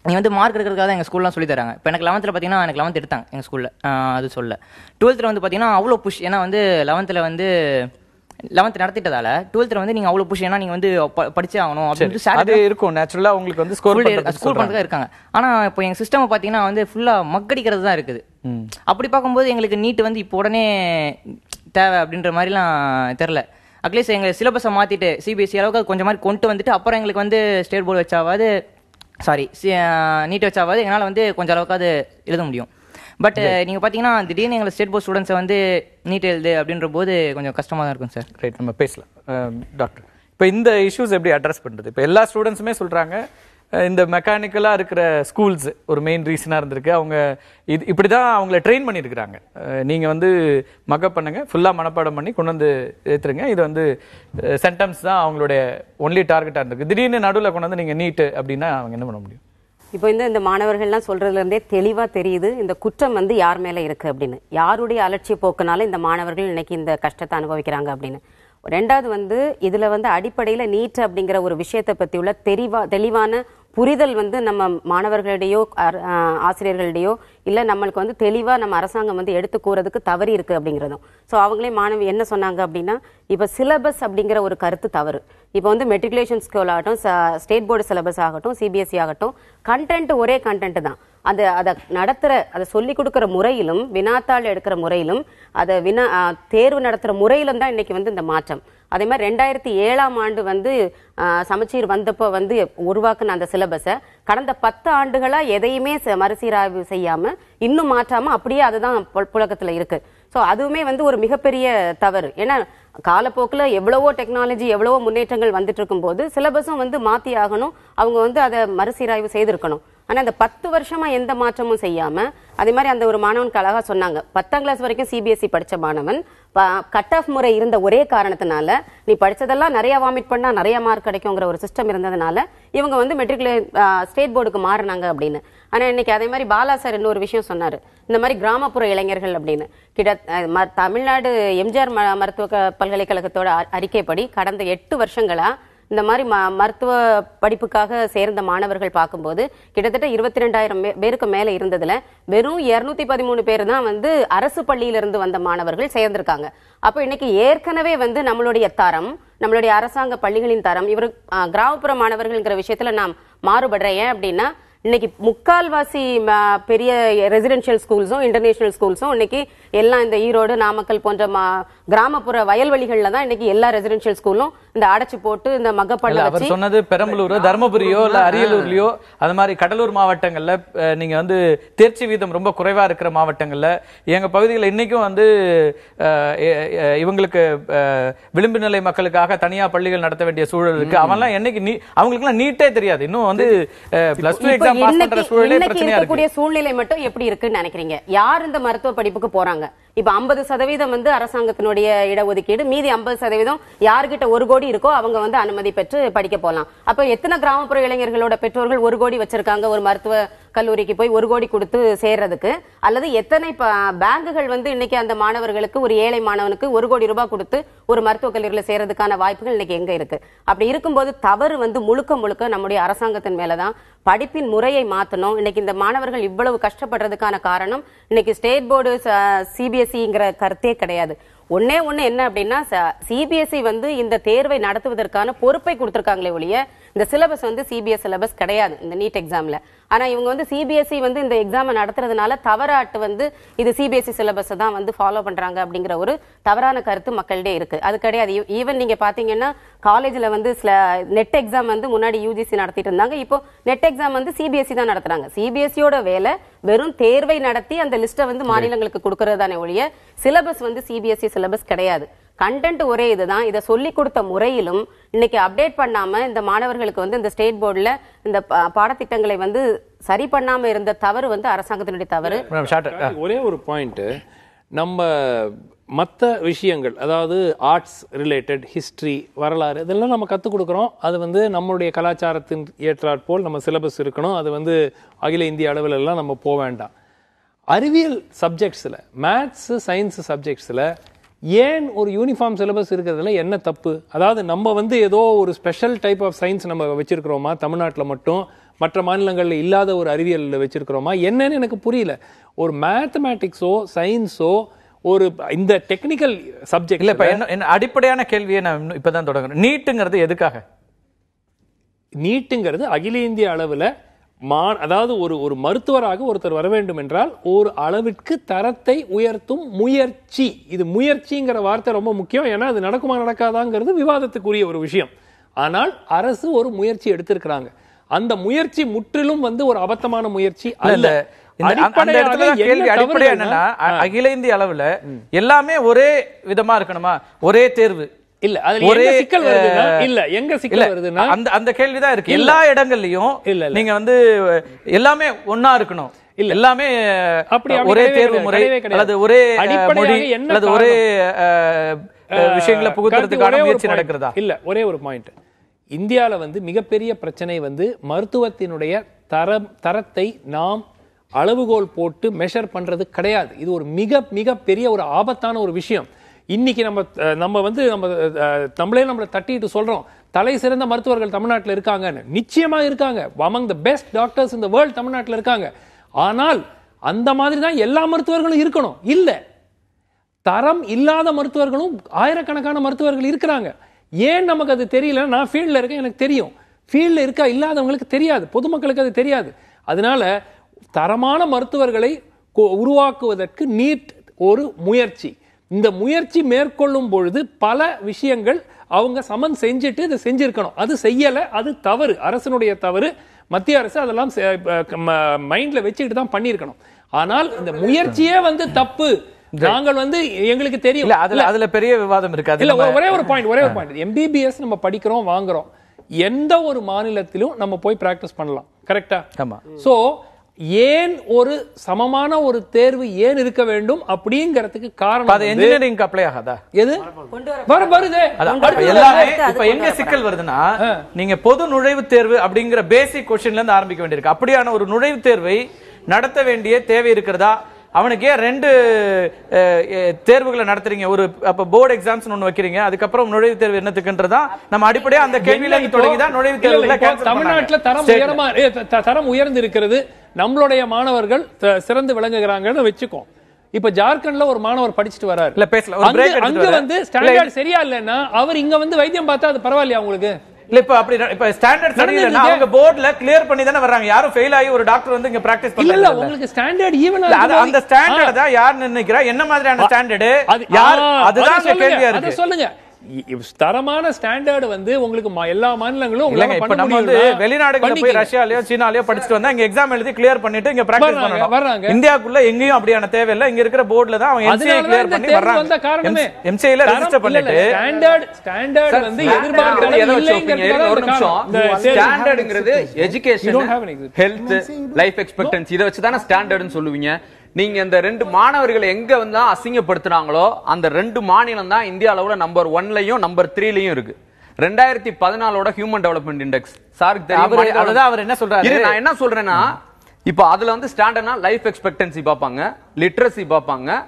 நீ வந்து மார்க் எடுக்கிறதுக்காக எங்க ஸ்கூல்லாம் சொல்லி தராங்க. இப்போ எனக்கு 11th பாத்தீங்கன்னா எனக்கு 11th எடுத்தாங்க எங்க ஸ்கூல்ல, அது சொல்ல. 12th வந்து பாத்தீங்கன்னா அவ்வளோ புஷ். ஏன்னா வந்து 11th நடத்திட்டதால 12th வந்து நீங்க அவ்வளவு புஷ், ஏன்னா நீங்க வந்து படிச்சே ஆகணும் அப்படின்னு அது இருக்கும். நேச்சுரலா உங்களுக்கு வந்து ஸ்கோர் பண்றதுக்கு இருக்காங்க. ஆனா இப்போ எங்க சிஸ்டம் பாத்தீங்கன்னா வந்து ஃபுல்லா மக்கடிக்கிறது தான் இருக்குது. அப்படி பார்க்கும்போது எங்களுக்கு நீட் வந்து இப்போ உடனே தேவை அப்படின்ற மாதிரிலாம் தெரியல. அட்லீஸ்ட் எங்க சிலபஸை மாத்திட்டு சிபிஎஸ்சி அளவுக்கு கொஞ்சம் மாதிரி கொண்டு வந்துட்டு அப்புறம் எங்களுக்கு வந்து ஸ்டேட் போர்டு வச்சாவது நீட் வச்சாவது எங்களால் வந்து கொஞ்சம் அளவுக்கு எழுத முடியும். பட் நீங்க பாத்தீங்கன்னா திடீர்னு எங்களை ஸ்டேட் போர்ட் ஸ்டூடெண்ட்ஸை வந்து நீட் எழுது அப்படின்ற போது கொஞ்சம் கஷ்டமா தான் இருக்கும் சார். ரைட், நம்ம பேசலாம். டாக்டர், இப்போ இந்த இஷ்யூஸ் எப்படி அட்ரஸ் பண்றது? இப்போ எல்லா ஸ்டூடெண்ட்ஸுமே சொல்றாங்க இந்த மெக்கானிக்கலா இருக்கிற ஸ்கூல்ஸ் ஒரு மெயின் ரீசனா இருந்திருக்கு. அவங்க இப்படிதான் அவங்கள ட்ரெயின் பண்ணியிருக்கிறாங்க. நீங்க வந்து மக்கப் பண்ணுங்க, ஃபுல்லா மனப்பாடம் பண்ணி கொண்டு வந்து ஏத்துருங்க. இது வந்து சென்டம்ஸ் தான் அவங்களுடைய ஒன்லி டார்கெட்டா இருந்திருக்கு. திடீர்னு நடுவில் கொண்டு வந்து நீங்க நீட் அப்படின்னா அவங்க என்ன பண்ண முடியும்? இப்போ இந்த மாணவர்கள்லாம் சொல்றதுலேருந்தே தெளிவாக தெரியுது இந்த குற்றம் வந்து யார் மேலே இருக்குது அப்படின்னு. யாருடைய அலட்சிய போக்குனால இந்த மாணவர்கள் இன்னைக்கு இந்த கஷ்டத்தை அனுபவிக்கிறாங்க அப்படின்னு. ரெண்டாவது வந்து இதில் வந்து அடிப்படையில் நீட் அப்படிங்கிற ஒரு விஷயத்தை பற்றி உள்ள தெளிவான புரிதல் வந்து நம்ம மாணவர்களிடையோ ஆசிரியர்களிடையோ இல்லை நம்மளுக்கு வந்து தெளிவாக நம்ம அரசாங்கம் வந்து எடுத்து கூறதுக்கு தவறி இருக்குது அப்படிங்கிறதும். ஸோ அவங்களே மாணவி என்ன சொன்னாங்க அப்படின்னா, இப்போ சிலபஸ் அப்படிங்கிற ஒரு கருத்து தவறு. இப்போ வந்து மெட்ரிகுலேஷன் ஸ்கூல் ஆகட்டும், ஸ்டேட் போர்டு சிலபஸ் ஆகட்டும், சிபிஎஸ்சி ஆகட்டும், கண்டென்ட் ஒரே கண்டென்ட் தான். அதை அதை சொல்லிக் கொடுக்குற முறையிலும் வினாத்தாள் எடுக்கிற முறையிலும் அதை தேர்வு நடத்துகிற முறையிலும் தான் இன்னைக்கு வந்து இந்த மாற்றம். அதே மாதிரி 2007ஆம் ஆண்டு வந்து சமச்சீர் வந்தப்போ வந்து உருவாக்குன அந்த சிலபஸை கடந்த 10 ஆண்டுகளா எதையுமே மறுசீராய்வு செய்யாம இன்னும் மாற்றாம அப்படியே அதுதான் புழக்கத்துல இருக்கு. ஸோ அதுவுமே வந்து ஒரு மிகப்பெரிய தவறு. ஏன்னா காலப்போக்கில் எவ்வளவோ டெக்னாலஜி எவ்வளவோ முன்னேற்றங்கள் வந்துட்டு இருக்கும் போது சிலபஸும் வந்து மாற்றி ஆகணும், அவங்க வந்து அதை மறுசீராய்வு செய்திருக்கணும். ஆனால் அந்த 10 வருஷமா எந்த மாற்றமும் செய்யாம, அதே மாதிரி அந்த ஒரு மாணவனுக்கு அழகா சொன்னாங்க, 10ஆம் கிளாஸ் வரைக்கும் சிபிஎஸ்சி படிச்ச மாணவன் கட் ஆஃப் முறை இருந்த ஒரே காரணத்தினால நீ படிச்சதெல்லாம் நிறைய வாமிட் பண்ணா நிறைய மார்க் கிடைக்குங்கிற ஒரு சிஸ்டம் இருந்ததுனால இவங்க வந்து ஸ்டேட் போர்டுக்கு மாறினாங்க அப்படின்னு. ஆனா இன்னைக்கு அதே மாதிரி பாலா சார் இன்னொரு விஷயம் சொன்னாரு, இந்த மாதிரி கிராமப்புற இளைஞர்கள் அப்படின்னு. தமிழ்நாடு எம்ஜிஆர் மருத்துவ பல்கலைக்கழகத்தோட அறிக்கைப்படி கடந்த 8 வருஷங்களா இந்த மாதிரி மருத்துவ படிப்புக்காக சேர்ந்த மாணவர்கள் பார்க்கும்போது கிட்டத்தட்ட 22,000 பேருக்கு மேல இருந்ததுல வெறும் 213 பேர் தான் வந்து அரசு பள்ளியிலிருந்து வந்த மாணவர்கள் சேர்ந்திருக்காங்க. அப்போ இன்னைக்கு ஏற்கனவே வந்து நம்மளுடைய தரம், நம்மளுடைய அரசாங்க பள்ளிகளின் தரம், இவர் கிராமப்புற மாணவர்கள்ங்கிற விஷயத்துல நாம் மாறுபடுறேன். ஏன் அப்படின்னா இன்னைக்கு முக்கால்வாசி பெரிய ரெசிடென்ஷியல் ஸ்கூல்ஸும் இன்டர்நேஷனல் ஸ்கூல்ஸும் இன்னைக்கு எல்லாம் இந்த ஈரோடு, நாமக்கல் போன்ற கிராமப்புற வயல்வெளிகள்ல தான் இன்னைக்கு எல்லா ரெசிடென்ஷியல் ஸ்கூலும் இந்த அடைச்சு போட்டு இந்த மகப்பள்ளி அவர் சொன்னது பெரம்பலூர், தர்மபுரியோ இல்ல அரியலூர்லயோ அது மாதிரி கடலூர் மாவட்டங்கள்ல நீங்க வந்து தேர்ச்சி வீதம் ரொம்ப குறைவா இருக்கிற மாவட்டங்கள்ல எங்க பகுதியில் இன்னைக்கும் வந்து இவங்களுக்கு விளிம்பு நிலை மக்களுக்காக தனியா பள்ளிகள் நடத்த வேண்டிய சூழல் இருக்கு. அவன்லாம் என்னைக்கு அவங்களுக்கு எல்லாம் நீட்டே தெரியாது. இன்னும் வந்து பிளஸ் 2 எக்ஸாம் பாஸ் பண்ற சூழலே பிரச்சனையா இருக்கு. சூழ்நிலை மட்டும் எப்படி இருக்குன்னு நினைக்கிறீங்க? யார் இந்த மருத்துவ படிப்புக்கு போறாங்க? இப்ப 50% வந்து அரசாங்கத்தினுடைய இடஒதுக்கீடு, மீதி 50% யார்கிட்ட 1 கோடி இருக்கோ அவங்க வந்து அனுமதி பெற்று படிக்க போலாம். அப்ப எத்தனை கிராமப்புற இளைஞர்களோட பெற்றோர்கள் 1 கோடி வச்சிருக்காங்க ஒரு மருத்துவ கல்லூரிக்கு போய் 1 கோடி கொடுத்து சேர்றதுக்கு? அல்லது எத்தனை பேங்குகள் வந்து இன்னைக்கு அந்த மாணவர்களுக்கு, ஒரு ஏழை மாணவனுக்கு 1 கோடி ரூபாய் கொடுத்து ஒரு மருத்துவ கல்லூரியில சேர்றதுக்கான வாய்ப்புகள் இன்னைக்கு எங்க இருக்கு? அப்படி இருக்கும்போது தவறு வந்து முழுக்க நம்முடைய அரசாங்கத்தின் மேலதான். படிப்பின் முறையை மாத்தணும். இன்னைக்கு இந்த மாணவர்கள் இவ்வளவு கஷ்டப்படுறதுக்கான காரணம் இன்னைக்கு ஸ்டேட் போர்டு சிபிஎஸ்சிங்கிற கருத்தே கிடையாது. ஒன்னே என்ன அப்படின்னா, சிபிஎஸ்சி வந்து இந்த தேர்வை நடத்துவதற்கான பொறுப்பை கொடுத்திருக்காங்களே ஒழிய இந்த சிலபஸ் வந்து சிபிஎஸ் சிலபஸ் கிடையாது இந்த நீட் எக்ஸாம்ல. ஆனா இவங்க வந்து சிபிஎஸ்சி வந்து இந்த எக்ஸாம் நடத்துறதுனால தவறாட்டு வந்து இது சிபிஎஸ்சி சிலபஸ் தான் வந்து ஃபாலோ பண்றாங்க அப்படிங்கிற ஒரு தவறான கருத்து மக்களிடையே இருக்கு. அது கிடையாது. ஈவன் நீங்க பாத்தீங்கன்னா காலேஜ்ல வந்து நெட் எக்ஸாம் வந்து முன்னாடி யூஜிசி நடத்திட்டு இருந்தாங்க, இப்போ நெட் எக்ஸாம் வந்து சிபிஎஸ்சி தான் நடத்துறாங்க. சிபிஎஸ்சியோட வேலை வெறும் தேர்வை நடத்தி அந்த லிஸ்ட்டை வந்து மாநிலங்களுக்கு கொடுக்கறது தானே ஒழிய சிலபஸ் வந்து சிபிஎஸ்சி சிலபஸ் கிடையாது. கண்டென்ட் ஒரே இதுதான். இதை சொல்லி கொடுத்த முறையிலும் இன்னைக்கு அப்டேட் பண்ணாம இந்த மாணவர்களுக்கு வந்து இந்த ஸ்டேட் போர்டுல இந்த பாடத்திட்டங்களை வந்து சரி பண்ணாம இருந்த தவறு வந்து அரசாங்கத்தினுடைய தவறு. ஒரே ஒரு பாயிண்ட், நம்ம மற்ற விஷயங்கள், அதாவது ஆர்ட்ஸ் ரிலேட்டட், ஹிஸ்ட்ரி, வரலாறு, இதெல்லாம் நம்ம கற்றுக் கொடுக்குறோம். அது வந்து நம்மளுடைய கலாச்சாரத்தின் ஏற்றாற்போல் நம்ம சிலபஸ் இருக்கணும். அது வந்து அகில இந்திய அளவில் எல்லாம் நம்ம போக வேண்டாம். அறிவியல் சப்ஜெக்ட்ஸில், மேத்ஸ், சயின்ஸ் சப்ஜெக்ட்ஸில் ஏன் ஒரு யூனிஃபார்ம் சிலபஸ் இருக்கிறதுல என்ன தப்பு? அதாவது நம்ம வந்து ஏதோ ஒரு ஸ்பெஷல் டைப் ஆஃப் சயின்ஸ் நம்ம வச்சிருக்கிறோமா தமிழ்நாட்டில் மட்டும், மற்ற மாநிலங்களில் இல்லாத ஒரு அறிவியல் வச்சிருக்கிறோமா என்னன்னு எனக்கு புரியல. ஒரு மேத்தமேட்டிக்ஸோ சயின்ஸோ ஒரு இந்த டெக்னிக்கல் சப்ஜெக்ட் இல்ல. இப்ப என்ன அடிப்படையான கேள்வியை நான் இப்பதான் தொடங்குறேன். நீட்டுங்கிறது எதுக்காக? நீட்டுங்கிறது அகில இந்திய அளவில் அதாவது ஒரு மருத்துவராக ஒருத்தர் வர வேண்டும் என்றால் ஒரு அளவிற்கு தரத்தை உயர்த்தும் முயற்சி. இது முயற்சிங்கிற வார்த்தை ரொம்ப முக்கியம். ஏன்னா அது நடக்குமா நடக்காதாங்கிறது விவாதத்துக்குரிய ஒரு விஷயம். ஆனால் அரசு ஒரு முயற்சி எடுத்திருக்கிறாங்க. அந்த முயற்சி முற்றிலும் வந்து ஒரு அபத்தமான முயற்சி அல்ல. அகில இந்திய அளவுல எல்லாமே ஒரே விதமா இருக்கணுமா? ஒரே தேர்வு, இல்ல அதுல ஒரே எங்க சிக்கல் வருதுன்னா இல்ல எங்க சிக்கல் வருதுன்னா அந்த கேள்விதான் இருக்கு. எல்லா இடங்கள்லயும் நீங்க வந்து எல்லாமே ஒன்னா இருக்கணும், இல்ல எல்லாமே ஒரே தேர்வு முறை அல்லது ஒரே மொழி அல்லது ஒரே விஷயங்களை புகுத்துறதுக்கான முயற்சி நடக்கிறதா? இல்ல ஒரே ஒரு பாயிண்ட், இந்தியால வந்து மிகப்பெரிய பிரச்சனை வந்து மருத்துவத்தினுடைய தரத்தை நாம் அளவுகோல் போட்டு மெஷர் பண்றது கிடையாது. இது ஒரு மிக மிக பெரிய ஒரு ஆபத்தான ஒரு விஷயம். இன்னைக்கு நம்ம வந்து நம்மளே நம்மளை தட்டிட்டு சொல்றோம் தலை சிறந்த மருத்துவர்கள் தமிழ்நாட்டில் இருக்காங்கன்னு. நிச்சயமா இருக்காங்க. Among the best doctors in the world தமிழ்நாட்டில் இருக்காங்க. ஆனால் அந்த மாதிரி தான் எல்லா மருத்துவர்களும் இருக்கணும் இல்ல. தரம் இல்லாத மருத்துவர்களும் ஆயிரக்கணக்கான மருத்துவர்கள் இருக்கிறாங்க. ஏன் நமக்கு அது தெரியல? நான் ஃபீல்ட்ல இருக்கேன், எனக்கு தெரியும். ஃபீல்ட்ல இருக்கா இல்லாதவங்களுக்கு தெரியாது, பொதுமக்களுக்கு அது தெரியாது. அதனால தரமான மருத்துவர்களை உருவாக்குவதற்கு நீட் ஒரு முயற்சி. இந்த முயற்சி மேற்கொள்ளும் பொழுது பல விஷயங்கள் அவங்க சமன் செஞ்சுட்டு இதை செஞ்சிருக்கணும். அது செய்யல, அது தவறு, அரசனுடைய தவறு. மத்திய அரசு அதெல்லாம் மைண்ட்ல வச்சுக்கிட்டு தான் பண்ணியிருக்கணும். ஆனால் இந்த முயற்சியே வந்து தப்பு. நாங்கள் வந்து எங்களுக்கு தெரியும் அதுல பெரிய விவாதம் இருக்காது. இல்ல ஒரே ஒரு பாயிண்ட், எம்பிபிஎஸ் நம்ம படிக்கிறோம் வாங்குறோம், எந்த ஒரு மாநிலத்திலும் நம்ம போய் பிராக்டிஸ் பண்ணலாம். கரெக்டா? ஆமா. சோ ஏன் ஒரு சமமான ஒரு தேர்வு ஏன் இருக்க வேண்டும் அப்படிங்கிறதுக்கு காரணம் அது இன்ஜினியரிங் அப்ளை ஆகாதா? எது வருது எல்லாமே இப்ப எங்க சிக்கல் வருதுன்னா, நீங்க பொது நுழைவுத் தேர்வு அப்படிங்கிற பேசிக் கொஸ்டின்ல இருந்து ஆரம்பிக்க வேண்டியிருக்கு. அப்படியான ஒரு நுழைவுத் தேர்வை நடத்த வேண்டிய தேவை இருக்கிறதா? அவனுக்கு ஏன் 2 தேர்வுகளை நடத்துறீங்க? ஒரு அப்ப போர்டு எக்ஸாம்ஸ் ஒன்னு வைக்கிறீங்க, அதுக்கப்புறம் நுழைவுத் தேர்வு என்னத்துக்குன்றதா நம்ம அடிப்படையா அந்த கேள்வியில தொடங்கி தான் நுழைவுத் தேர்வுகளை தமிழ்நாட்டில் தரம் உயர்ந்து இருக்கிறது. நம்மளுடைய மாணவர்கள் சிறந்து விளங்குகிறாங்கன்னு வச்சுக்கோ. இப்ப ஜார்க்கண்ட்ல ஒரு மாணவர் படிச்சுட்டு வராரு, இல்ல பேசல, அங்க வந்து ஸ்டாண்டர்ட் சரியா இல்லன்னா அவர் இங்க வந்து வைத்தியம் பார்த்தா அது பரவாயில்லையா உங்களுக்கு? இல்ல இப்ப அப்படி இப்ப ஸ்டாண்டர்ட் சரியில்லைன்னா அவங்க போர்ட்ல கிளியர் பண்ணி தானே வர்றாங்க. யாரும் ஃபெயில் ஆகி ஒரு டாக்டர் வந்து இங்க பிராக்டிஸ் பண்ணல. இல்ல உங்களுக்கு ஸ்டாண்டர்ட் ஈவன் அந்த ஸ்டாண்டர்ட் தான் யார் நினைக்கிறா? என்ன மாதிரியான ஸ்டாண்டர்ட் யார்? அதுதான் கேள்வியா இருக்கு. அது சொல்லுங்க. தரமான ஸ்டாண்டர்ட் வந்து உங்களுக்கு எல்லா மாநிலங்களும் இப்ப நம்ம வந்து வெளிநாடுகள்ல போய் ரஷ்யாலயோ சீனாலயோ படிச்சுட்டு வந்தா இங்க எக்ஸாம் எழுதி கிளியர் பண்ணிட்டு இங்க பிராக்டிஸ் பண்ணணும். இந்தியாக்குள்ள எங்கேயும் அப்படியான தேவை இல்ல. இங்க இருக்கிற போர்டுல தான் அவங்க எம்சிஏ கிளியர் பண்ணி வர்றாங்க. எம்சிஏல ரெஜிஸ்டர் பண்ணிட்டு ஸ்டாண்டர்ட் வந்து எதிர்பார்க்கறது இல்லைங்கிறது ஒரு நிமிஷம். ஸ்டாண்டர்ட்ங்கிறது எஜுகேஷன், ஹெல்த், லைஃப் எக்ஸ்பெக்டன்சி இத வச்சு தான ஸ்டாண்டர்ட்னு சொல்லுவீங்க. நீங்க இந்த 2 மாணவர்கள் எங்க வந்து அசிங்கப்படுத்துறாங்களோ அந்த 2 மாநிலம் தான் இந்திய அளவுல நம்பர் 1லயும் நம்பர் 3லயும் இருக்கு. 2014 ஹியூமன் டெவலப்மெண்ட் இண்டெக்ஸ் சாருக்கு தெரியும். அதுதான் அவர் என்ன சொல்றாரு. நான் என்ன சொல்றேன்னா, இப்போ அதுல வந்து ஸ்டாண்டர்ட்னா லைஃப் எக்ஸ்பெக்டன்சி பார்ப்பாங்க, லிட்ரஸி பார்ப்பாங்க,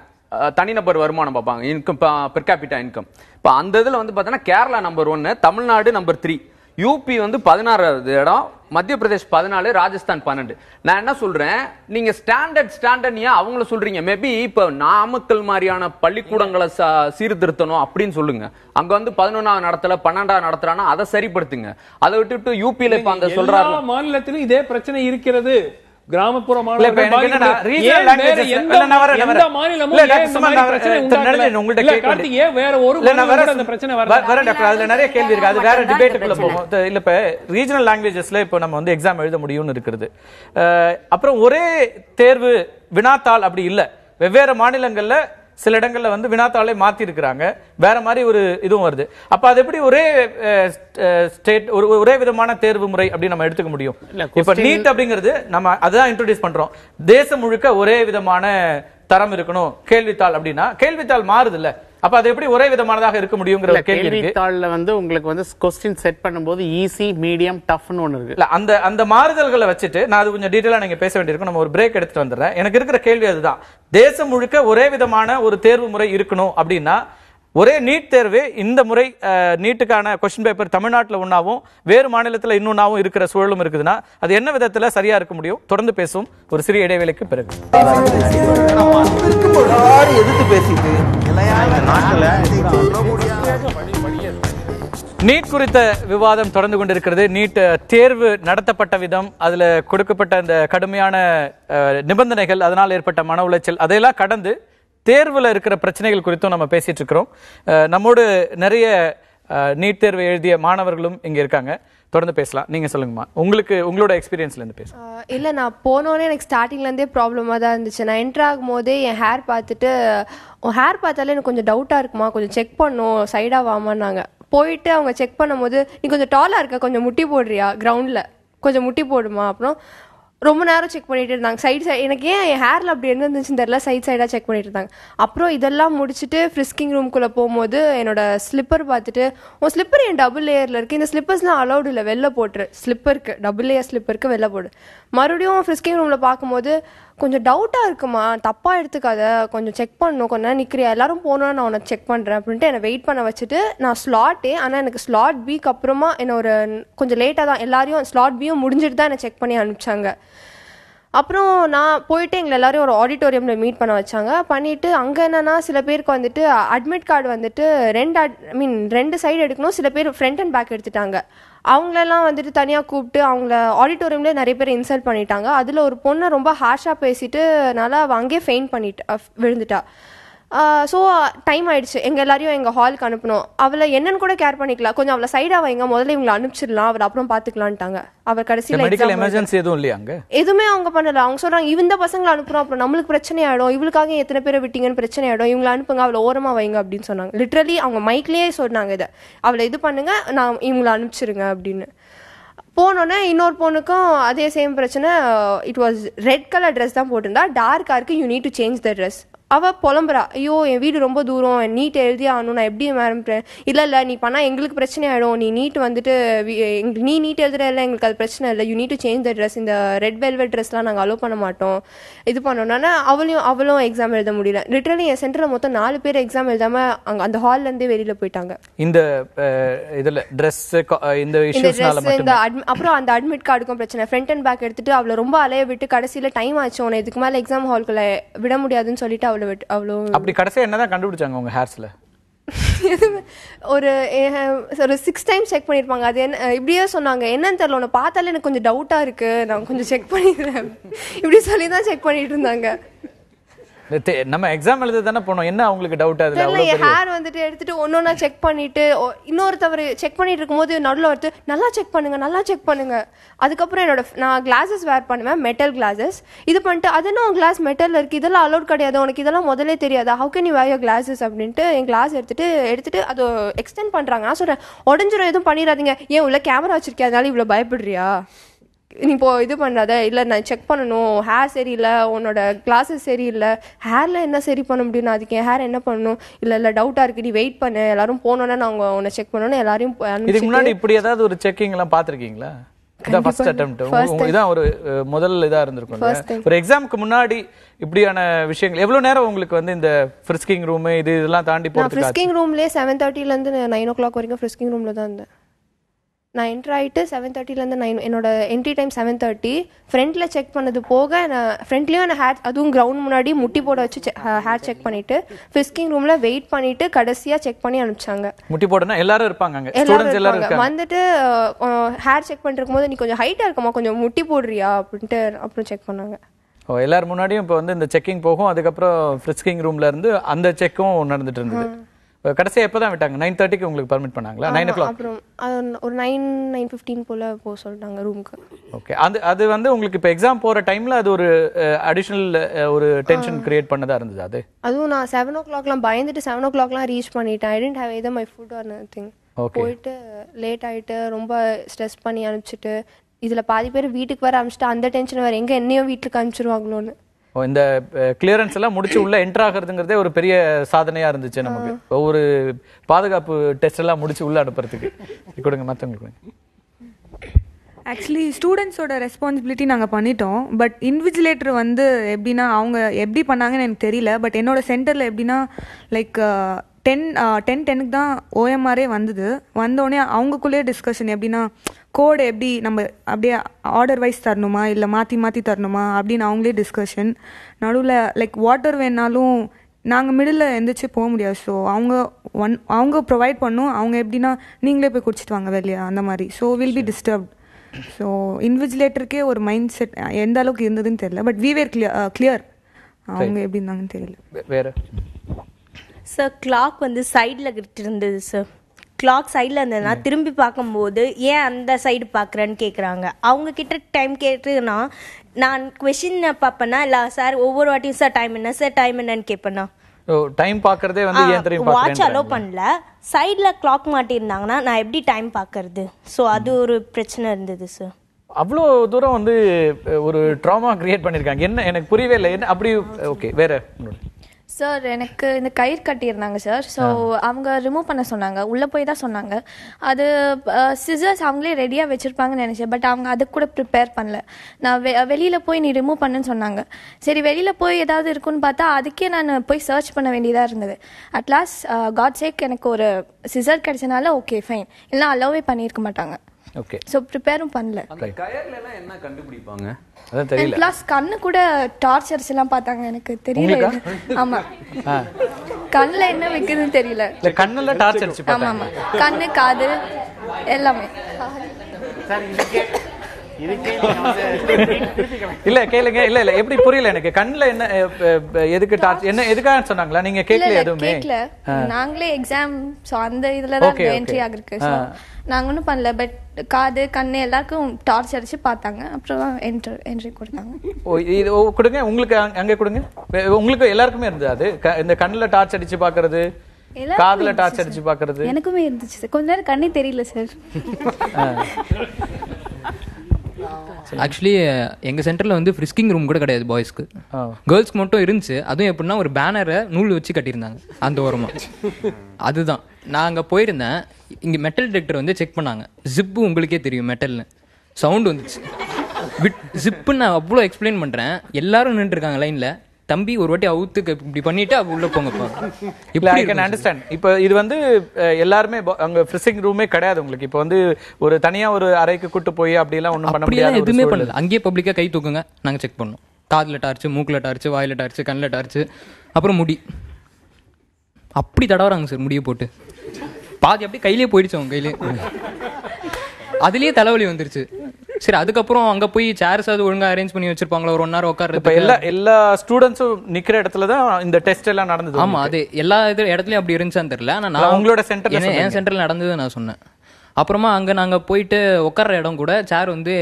தனிநபர் வருமானம் பார்ப்பாங்க, இன்கம் பெர் கேபிட்டா இன்கம். இப்போ அந்த இதுல வந்து பாத்தீங்கன்னா Kerala number 1, Tamil Nadu number 3, UP வந்து 16வது இடம், மத்திய பிரதேஷ் 14, ராஜஸ்தான் 12. நான் என்ன சொல்றேன், நீங்க ஸ்டாண்டர்ட் ஏன் அவங்கள சொல்றீங்க? மேபி இப்ப நாமக்கல் மாதிரியான பள்ளிக்கூடங்களை சீர்திருத்தணும் அப்படின்னு சொல்லுங்க. அங்க வந்து 11வது நடத்தல 12வது நடத்துறானா அதை சரிப்படுத்துங்க. அதை விட்டுட்டு யூபியில இப்ப அந்த சொல்றாரு மாநிலத்திலும் இதே பிரச்சனை இருக்கிறது. கிராமப்புற அப்புறம் ஒரே தேர்வு வினாத்தாள் அப்படி இல்ல. வெவ்வேறு மாநிலங்கள்ல சில இடங்கள்ல வந்து வினாத்தாளை மாத்தி இருக்கிறாங்க, வேற மாதிரி ஒரு இதுவும் வருது. அப்ப அது எப்படி ஒரே ஸ்டேட் ஒரே விதமான தேர்வு முறை அப்படி நம்ம எடுத்துக்க முடியும்? இப்ப நீட் அப்படிங்கிறது நம்ம அதான் இன்ட்ரோடியூஸ் பண்றோம். தேசம் முழுக்க ஒரே விதமான தரம் இருக்கணும் கேள்வித்தாள் அப்படின்னா, கேள்வித்தாள் மாறுது இல்ல, அப்ப அது எப்படி ஒரே விதமானதாக இருக்க முடியுங்கிற கேள்வி இருக்கு. கேள்வித்தாள்ல வந்து உங்களுக்கு வந்து கொஸ்டின் செட் பண்ணும்போது ஈஸி, மீடியம், டஃப்னு ஒன்னு இருக்கு. இல்ல அந்த மாறுதல்களை வச்சுட்டு நான் அது கொஞ்சம் டீடைலா நீங்க பேச வேண்டியிருக்கும். நம்ம ஒரு பிரேக் எடுத்துட்டு வந்துடுறேன். எனக்கு இருக்கிற கேள்வி அதுதான். தேசம் முழுக்க ஒரே விதமான ஒரு தேர்வு முறை இருக்கணும் அப்படின்னா, ஒரே நீட் தேர்வு இந்த முறை நீட்டுக்கான கொஸ்டின் பேப்பர் தமிழ்நாட்டில் ஒன்னாவும் வேறு மாநிலத்தில் இன்னொன்னாவும் இருக்கிற சூழலும் இருக்குதுன்னா அது என்ன விதத்துல சரியா இருக்க முடியும்? தொடர்ந்து பேசும் ஒரு சிறிய இடைவேளைக்கு பிறகு. எதிர்த்து பேசிட்டு நீட் குறித்த விவாதம் தொடர்ந்து கொண்டிருக்கிறது. நீட் தேர்வு நடத்தப்பட்ட விதம், அதுல கொடுக்கப்பட்ட அந்த கடுமையான நிபந்தனைகள், அதனால் ஏற்பட்ட மன உளைச்சல், அதையெல்லாம் கடந்து தேர்வுல இருக்கிற பிரச்சனைகள் குறித்தும் நம்ம பேசிட்டு இருக்கிறோம். நம்மோடு நிறைய நீட் தேர்வு எழுதிய மாணவர்களும் இங்க இருக்காங்க. தொடர்ந்து பேசலாம். நீங்க சொல்லுங்கம்மா, உங்களோட எக்ஸ்பீரியன்ஸ்ல இருந்து பேசுங்க. இல்லை, நான் போனோடனே எனக்கு ஸ்டார்டிங்லேருந்தே ப்ராப்ளமாக தான் இருந்துச்சு. நான் என்ட்ரு ஆகும் போதே என் ஹேர் பார்த்துட்டு, ஹேர் பார்த்தாலே எனக்கு கொஞ்சம் டவுட்டாக இருக்குமா, கொஞ்சம் செக் பண்ணும், சைடாக வாமான்னாங்க. போயிட்டு அவங்க செக் பண்ணும்போது, நீ கொஞ்சம் டாலாக இருக்க, கொஞ்சம் முட்டி போடுறியா, கிரவுண்டில் கொஞ்சம் முட்டி போடுமா. அப்புறம் ரொம்ப நேரம் செக் பண்ணிட்டு இருந்தாங்க. சைடு எனக்கு ஏன் என் ஹேரில் அப்படி என்ன இருந்துச்சுன்னு தெரியல, சைடாக செக் பண்ணிட்டு இருந்தாங்க. அப்புறம் இதெல்லாம் முடிச்சுட்டு ஃப்ரிஸ்கிங் ரூம்குள்ளே போகும்போது என்னோட ஸ்லிப்பர் பார்த்துட்டு, உன் ஸ்லிப்பர் என் டபுள் லேயரில் இருக்குது, இந்த ஸ்லிப்பர்ஸ்லாம் அலௌடு இல்லை, வெளில போட்டுரு, ஸ்லிப்பருக்கு டபுள் லேயர் ஸ்லிப்பருக்கு வெளில போடு. மறுபடியும் ஃப்ரிஸ்கிங் ரூமில் பார்க்கும்போது கொஞ்சம் டவுட்டாக இருக்குமா, தப்பாக எடுத்துக்காத, கொஞ்சம் செக் பண்ணணும், கொஞ்சம் நேரம் நிற்கிறியா, எல்லாரும் போனோன்னா நான் உனக்கு செக் பண்ணுறேன் அப்படின்ட்டு என்னை வெயிட் பண்ண வச்சுட்டு, நான் ஸ்லாட்டே, ஆனால் எனக்கு ஸ்லாட் பிக்கு அப்புறமா என்ன ஒரு கொஞ்சம் லேட்டாக தான் எல்லாரையும் ஸ்லாட் பியும் முடிஞ்சிட்டு தான் என்னை செக் பண்ணி அனுப்பிச்சாங்க. அப்புறம் நான் போயிட்டு எங்களை எல்லாரையும் ஒரு ஆடிட்டோரியமில் மீட் பண்ண வச்சாங்க. பண்ணிவிட்டு அங்கே என்னென்னா சில பேருக்கு வந்துட்டு அட்மிட் கார்டு வந்துட்டு ரெண்டு சைடு எடுக்கணும், சில பேர் ஃப்ரண்ட் அண்ட் பேக் எடுத்துட்டாங்க. அவங்களெல்லாம் வந்துட்டு தனியாக கூப்பிட்டு அவங்கள ஆடிட்டோரியம்லேயே நிறைய பேர் இன்சல்ட் பண்ணிட்டாங்க. அதில் ஒரு பொண்ணை ரொம்ப ஹார்ஷாக பேசிட்டு நல்லா அங்கேயே ஃபெயிண்ட் பண்ணிட்டு விழுந்துட்டா. ஸோ டைம் ஆயிடுச்சு, எங்கள் எல்லாரையும் எங்கள் ஹாலுக்கு அனுப்பணும். அவளை என்னன்னு கூட கேர் பண்ணிக்கலாம், கொஞ்சம் அவளை சைடாக வைங்க, முதல்ல இவங்களை அனுப்பிச்சிடலாம், அவளை அப்புறம் பார்த்துக்கலான்ட்டாங்க. அவர் கடைசியில் எதுவுமே அவங்க பண்ணல. அவங்க சொல்றாங்க, இந்த பசங்களை அனுப்புறோம், அப்புறம் நம்மளுக்கு பிரச்சனை ஆயிடும், இவளுக்காக எத்தனை பேரை விட்டீங்கன்னு பிரச்சனை ஆயிடும், இவங்களை அனுப்புங்க, அவளை ஓரமா வைங்க அப்படின்னு சொன்னாங்க. லிட்ரலி அவங்க மைக்லேயே சொன்னாங்க, இதை அவளை இது பண்ணுங்க, நான் இவங்களை அனுப்பிச்சிருங்க அப்படின்னு. போனோன்னே இன்னொரு பொண்ணுக்கும் அதே சேம் பிரச்சனை. It was red colour dress தான் போட்டிருந்தா, டார்க்காக இருக்கு, you need to change the dress. அவள் புலம்புறா, ஐயோ என் வீடு ரொம்ப தூரம், நீட் எழுதி ஆகணும், நான் எப்படி மேம். இல்லை நீ பண்ணால் எங்களுக்கு பிரச்சனை ஆகிடும், நீ நீட் வந்துட்டு நீ நீட் எழுதுற இல்லை, எங்களுக்கு அது பிரச்சனை இல்லை, you need to change the dress, இந்த ரெட் வெல்வெட் ட்ரெஸ்லாம் நாங்கள் அலோவ் பண்ண மாட்டோம், இது பண்ணோன்னா அவளும் எக்ஸாம் எழுத முடியல. லிட்டரலி என் சென்டரில் மொத்தம் 4 பேர் எக்ஸாம் எழுதாமல் அங்கே அந்த ஹால்லேருந்தே வெளியில் போயிட்டாங்க. இந்த இதில் ட்ரெஸ் இந்த அப்புறம் அந்த அட்மிட் கார்டுக்கும் பிரச்சனை, ஃப்ரண்ட் அண்ட் பேக் எடுத்துட்டு அவளை ரொம்ப அலைய விட்டு கடைசியில் டைம் ஆச்சு, உன்னை இதுக்கு மேலே எக்ஸாம் ஹால்குள்ள விட முடியாதுன்னு சொல்லிட்டு அப்படி கடைசியா என்னதான் கண்டுபிடிச்சாங்க உங்க ஹேர்ஸ்ல? ஒரு 6 டைம்ஸ் செக் பண்ணிருப்பாங்க. அது என்ன இப்படியே சொன்னாங்க, என்னன்னு தெரியல, உன்னை பார்த்தாலே எனக்கு கொஞ்சம் டவுட்டா இருக்கு, நான் கொஞ்சம் செக் பண்ணிடுறேன், இப்படி சொல்லி தான் செக் பண்ணிட்டு இருந்தாங்க. நம்ம எக்ஸாம் எழுத தானே போனோம், என்ன அவங்களுக்கு டவுட்? அதுல என் ஹேர் வந்துட்டு எடுத்துட்டு ஒன்னொன்னா செக் பண்ணிட்டு இன்னொருத்தவர் செக் பண்ணிட்டு இருக்கும்போது நடுவில் வருது, நல்லா செக் பண்ணுங்க. அதுக்கப்புறம் நான் கிளாஸஸ் வேர் பண்ணுவேன், மெட்டல் கிளாஸஸ். இது பண்ணிட்டு அது என்ன கிளாஸ் மெட்டல்ல இருக்கு, இதெல்லாம் அலோட் கிடையாது, உனக்கு இதெல்லாம் முதலே தெரியாதா, how can you where your classes அப்படின்ட்டு என் கிளாஸ் எடுத்துட்டு அதை எக்ஸ்டெண்ட் பண்றாங்க. நான் சொல்றேன், உடஞ்சிரும், எதுவும் பண்ணிடாதீங்க, ஏன் உள்ள கேமரா வச்சிருக்கேன் அதனால இவ்வளவு பயப்படுறியா, நீ இப்போ இது பண்ணாத, இல்லை நான் செக் பண்ணணும், ஹேர் சரியில்லை, உன்னோட கிளாஸஸ் சரியில்லை, ஹேரில் என்ன சரி பண்ண முடியும், அதுக்கு என் ஹேர் என்ன பண்ணணும், இல்லை டவுட்டாக இருக்கு, நீ வெயிட் பண்ணு, எல்லாரும் போனோன்னா நான் உன்னை செக் பண்ணணும், எல்லாரையும். இதுக்கு முன்னாடி இப்படி ஏதாவது ஒரு செக்கிங் எல்லாம் பார்த்துருக்கீங்களா? இதான் ஃபர்ஸ்ட் அட்டெம்ப்ட், இதான் ஒரு முதல் இதா இருந்திருக்கும். ஒரு எக்ஸாமுக்கு முன்னாடி இப்படியான விஷயங்கள் எவ்வளவு நேரம் உங்களுக்கு வந்து இந்த ஃப்ரிஸ்கிங் ரூம் இதெல்லாம் தாண்டி போறதுக்கு? ஃப்ரிஸ்கிங் ரூம்லேயே 7:30லேருந்து 9 o'clock வரைக்கும் ஃப்ரிஸ்கிங் ரூமில் தான் இருந்தேன். நான் என்ட்ரு ஆகிட்டு 7:30லேருந்து 9, என்னோட என்ட்ரி டைம் 7:30. ஃப்ரண்ட்டில் செக் பண்ணது போக நான் ஃப்ரண்ட்லேயும் நான் ஹேர், அதுவும் கிரவுண்ட் முன்னாடி முட்டி போட வச்சு ஹேர் செக் பண்ணிட்டு ஃபிஸ்கிங் ரூமில் வெயிட் பண்ணிட்டு கடைசியாக செக் பண்ணி அனுப்பிச்சாங்க. முட்டி போடனா எல்லாரும் இருப்பாங்க, எல்லாரும் வந்துட்டு ஹேர் செக் பண்ணிட்டு இருக்கும்போது, நீ கொஞ்சம் ஹைட்டாக இருக்கமா, கொஞ்சம் முட்டி போடுறியா அப்படின்ட்டு அப்புறம் செக் பண்ணாங்க. எல்லாரும் முன்னாடியும் இப்போ வந்து இந்த செக்கிங் போகும், அதுக்கப்புறம் ஃபிஸ்கிங் ரூம்ல இருந்து அந்த செக்கும் நடந்துட்டு இருந்தது. கடைசியா எப்பதான் விட்டாங்க? 9:30க்கு உங்களுக்கு பர்மிட் பண்ணாங்களா? 9 o'clock அப்புறம் ஒரு 9:15 போல போக சொல்லிட்டாங்க ரூமுக்கு. ஓகே, அது வந்து உங்களுக்கு இப்போ எக்ஸாம் போற டைம்ல அது ஒரு அடிஷனல் ஒரு டென்ஷன் கிரியேட் பண்ணதா இருந்தது. அதுவும் நான் 7 o'clockலாம் பயந்துட்டு 7 o'clockலாம் ரீச் பண்ணிட்டேன். I didn't have either my food or nothing. போயிட்டு லேட் ஆயிட்டு ரொம்ப ஸ்ட்ரெஸ் பண்ணி அனுப்பிச்சிட்டு, இதுல பாதி பேர் வீட்டுக்கு வர அனுப்பிச்சிட்டு அந்த டென்ஷன் வேற, எங்க என்னையும் வீட்டுக்கு அனுப்பிச்சிருவாங்களோன்னு. இந்த கிளியரன்ஸ் எல்லாம் முடிச்சு உள்ள என்டர் ஆகிறதுங்கிறதே ஒரு பெரிய சாதனையா இருந்துச்சு நமக்கு. ஒவ்வொரு பாதுகாப்பு டெஸ்ட் எல்லாம் முடிச்சு உள்ள அனுப்புறதுக்கு கொடுங்க மற்றவங்களுக்கு. ஆக்சுவலி ஸ்டூடெண்ட்ஸோட ரெஸ்பான்சிபிலிட்டி நாங்கள் பண்ணிட்டோம். பட் இன்விஜிலேட்டர் வந்து எப்படின்னா அவங்க எப்படி பண்ணாங்கன்னு எனக்கு தெரியல. பட் என்னோட சென்டரில் எப்படின்னா லைக் 10:10 தான் ஓஎம்ஆரே வந்தோடனே அவங்களுக்குள்ளேயே டிஸ்கஷன் எப்படின்னா கோடு எப்படி நம்ம அப்படியே ஆர்டர் வைஸ் தரணுமா இல்லை மாற்றி தரணுமா அப்படின்னு அவங்களே டிஸ்கஷன். நடுவில் லைக் வாட்டர் வேணாலும் நாங்கள் மிடில் எந்திரிச்சு போக முடியாது. ஸோ அவங்க ப்ரொவைட் பண்ணும். அவங்க எப்படின்னா நீங்களே போய் குடிச்சிட்டு வாங்க வெளியே அந்த மாதிரி. So will be disturbed. So இன்விஜிலேட்டருக்கே ஒரு மைண்ட் செட் எந்த அளவுக்கு இருந்ததுன்னு தெரியல. But we were clear. அவங்க எப்படி இருந்தாங்கன்னு தெரியல. வேற சார் கிளாக் வந்து சைடில் இருந்தது சார். கிளாக் சைடில் இருந்ததுன்னா திரும்பி பார்க்கும்போது ஏன் அந்த சைடு பார்க்குறேன்னு கேட்குறாங்க. அவங்க கிட்ட டைம் கேட்டுன்னா நான் கொஷின் பார்ப்பேன்னா இல்லை சார் ஒவ்வொரு வாட்டியும் சார் டைம் என்ன சார் டைம் என்னன்னு கேட்பேன்னா டைம் பார்க்கறதே வந்து ஏன் தெரியும் வாட்ச் அலோ பண்ணல. சைடில் கிளாக் மாட்டியிருந்தாங்கன்னா நான் எப்படி டைம் பார்க்கறது? ஸோ அது ஒரு பிரச்சனை இருந்தது சார். அவ்வளோ தூரம் வந்து ஒரு ட்ராமா கிரியேட் பண்ணியிருக்காங்க. என்ன எனக்கு புரியவே இல்லை. என்ன அப்படி ஓகே வேற சார் எனக்கு இந்த கயிறு கட்டியிருந்தாங்க சார். ஸோ அவங்க ரிமூவ் பண்ண சொன்னாங்க. உள்ளே போய் தான் சொன்னாங்க. அது சிசர்ஸ் அவங்களே ரெடியாக வச்சுருப்பாங்கன்னு நினச்சேன். பட் அவங்க அதுக்கு கூட ப்ரிப்பேர் பண்ணல. நான் வெளியில் போய் நீ ரிமூவ் பண்ணுன்னு சொன்னாங்க. சரி வெளியில் போய் ஏதாவது இருக்குன்னு பார்த்தா அதுக்கே நான் போய் சர்ச் பண்ண வேண்டியதாக இருந்தது. அட்லாஸ்ட் காட் சேக் எனக்கு ஒரு சிசர் கிடைச்சனால ஓகே ஃபைன், இல்லைனா அலோவே பண்ணியிருக்க மாட்டாங்க. ஓகே. ஸோ ப்ரிப்பேரும் பண்ணல. அந்த கயர்ல எல்லாம் என்ன கண்டுபிடிப்பாங்க அதான் தெரியல. ப்ளஸ் கண்ணு கூட டார்ச்சர்ஸ் எல்லாம் பார்த்தாங்க. எனக்கு தெரியல. ஆமா, கண்ணுல என்ன வைக்குதுன்னு தெரியல. இல்ல கண்ணுல டார்ச்சர் அடிச்சு ஆமா ஆமா, கண்ணு காது எல்லாமே. இல்ல கேளுங்க. இல்ல இல்ல எப்படி புரியல எனக்கு. கண்ணுல என்ன எதுக்கு டார்ச் என்ன எதுக்காக சொன்னாங்களா? நீங்க கேட்கல எதுவுமே? கேட்கல. நாங்களே எக்ஸாம் சோ அந்த இதுல தான் என்ட்ரி ஆகிருக்கு. சோ நாங்க ஒன்றும் பண்ணல. பட் காது கண்ணு எல்லாருக்கும் டார்ச் அடிச்சு பார்த்தாங்க. அப்புறம் என்ட்ரி கொடுத்தாங்க. இது கொடுங்க உங்களுக்கு அங்க கொடுங்க. உங்களுக்கு எல்லாருக்குமே இருந்தது அது இந்த கண்ணுல டார்ச் அடிச்சு பாக்குறது, காதுல டார்ச் அடிச்சு பாக்குறது? எனக்குமே இருந்துச்சு சார். கொஞ்ச நேரம் கண்ணே தெரியல சார். ஆக்சுவலி எங்கள் சென்டரில் வந்து ஃப்ரிஸ்கிங் ரூம் கூட கிடையாது பாய்ஸ்க்கு. கேர்ள்ஸ்க்கு மட்டும் இருந்துச்சு. அதுவும் எப்படின்னா ஒரு பேனரை நூல் வச்சு கட்டியிருந்தாங்க அந்த ஓரமாக. அதுதான் நான் அங்கே போயிருந்தேன். இங்கே மெட்டல் டிடெக்டர் வந்து செக் பண்ணாங்க. ஜிப்பு உங்களுக்கே தெரியும் மெட்டல்னு சவுண்டு வந்துச்சு. ஜிப்புன்னு நான் அவ்வளோ எக்ஸ்பிளைன் பண்ணுறேன். எல்லாரும் நின்றுருக்காங்க லைனில். தம்பி ஒரு வாட்டி அவுத்துக்கு இப்படி பண்ணிட்டு உள்ள போங்கப்பா. இப்ப ஐ கேன் அண்டர்ஸ்டாண்ட். இப்போ இது வந்து எல்லாருமே அங்க ஃப்ரிசிங் ரூமே கிடையாது உங்களுக்கு. இப்போ வந்து ஒரு தனியா ஒரு அறைக்கு கூட்டு போய் அப்படி எல்லாம் ஒண்ணும் பண்ண முடியாது. எதுவுமே பண்ணல. அங்கேயே பப்ளிக்கா கை தூக்குங்க, நாங்க செக் பண்ணோம். காதுல டார்ச்சு, மூக்குல டார்ச்சு, வாயில டார்ச்சு, கண்ணில் டார்ச்சு, அப்புறம் முடி அப்படி தடவறாங்க சார். முடிய போட்டு பாதி அப்படி கையிலேயே போயிடுச்சு அவங்க கையிலே. அதுலயே தலைவலி வந்துருச்சு. சரி அதுக்கப்புறம் அங்க போய் சேர்ஸ் அது ஒழுங்கா அரேஞ்ச் பண்ணி வச்சிருப்பாங்களா ஒரு 1 hour உட்கார்றது. இப்ப எல்லா ஸ்டூடெண்ட்ஸும் நிக்கிற இடத்துல தான் இந்த டெஸ்ட் எல்லாம் நடந்தது. ஆமா, அது எல்லா இடத்துலயும் அப்படி இருந்துச்சான்னு தெரியல. ஆனா நான் உங்களோட சென்டர்ல என் சென்டர்ல நடந்தது நான் சொன்னேன். அப்புறமா அங்க நாங்க போயிட்டு உட்கார்ற இடம் கூட சேர் வந்து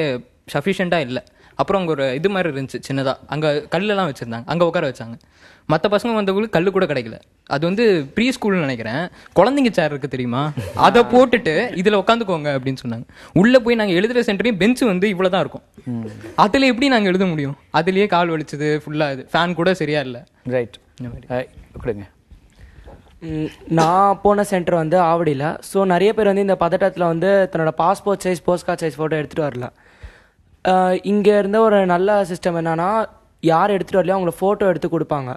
சஃபிஷியண்டா இல்லை. அப்புறம் அங்கே ஒரு இது மாதிரி இருந்துச்சு சின்னதாக. அங்கே கல்லெல்லாம் வச்சுருந்தாங்க, அங்கே உட்கார வச்சாங்க. மற்ற பசங்க வந்தவங்களுக்கு கல் கூட கிடைக்கல. அது வந்து ப்ரீ ஸ்கூல்னு நினைக்கிறேன். குழந்தைங்க சேர் இருக்குது தெரியுமா, அதை போட்டுட்டு இதில் உட்காந்துக்கோங்க அப்படின்னு சொன்னாங்க. உள்ளே போய் நாங்கள் எழுதுகிற சென்டரையும் பெஞ்சு வந்து இவ்வளோ தான் இருக்கும். அதில் எப்படி நாங்கள் எழுத முடியும்? அதுலேயே கால் வலிச்சது ஃபுல்லாக. இது ஃபேன் கூட சரியா இல்லை. ரைட், கொடுங்க. நான் போன சென்டர் வந்து ஆவடியில். ஸோ நிறைய பேர் வந்து இந்த பதட்டத்தில் வந்து தன்னோட passport size post card size photo எடுத்துகிட்டு வரல. இங்கே இருந்த ஒரு நல்ல சிஸ்டம் என்னன்னா, யார் எடுத்துகிட்டு வரலையோ அவங்கள ஃபோட்டோ எடுத்து கொடுப்பாங்க.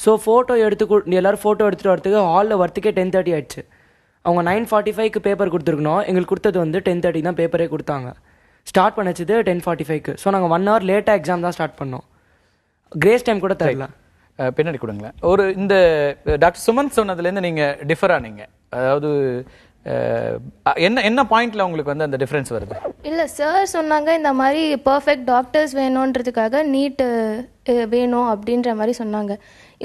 ஸோ ஃபோட்டோ எல்லோரும் ஃபோட்டோ எடுத்துகிட்டு வரதுக்கு ஹாலில் வரத்துக்கே 10:30 ஆயிடுச்சு. அவங்க 9:45க்கு பேப்பர் கொடுத்துருக்கணும். எங்களுக்கு கொடுத்தது வந்து 10:30 தான் பேப்பரே கொடுத்தாங்க. ஸ்டார்ட் பண்ணிச்சது 10:45க்கு. ஸோ நாங்கள் 1 hour லேட்டாக எக்ஸாம் தான் ஸ்டார்ட் பண்ணோம். கிரேஸ் டைம் கூட தரல. பின்னாடி கொடுங்களேன். ஒரு இந்த டாக்டர் சுமன் சொன்னதுலேருந்து நீங்கள் டிஃபர் ஆனீங்க. அதாவது என்ன பாயிண்ட்ல உங்களுக்கு வந்து அந்த டிஃபரன்ஸ் வருது? இல்லை சார் சொன்னாங்க இந்த மாதிரி பர்ஃபெக்ட் டாக்டர்ஸ் வேணுன்றதுக்காக நீட் வேணும் அப்படின்ற மாதிரி சொன்னாங்க.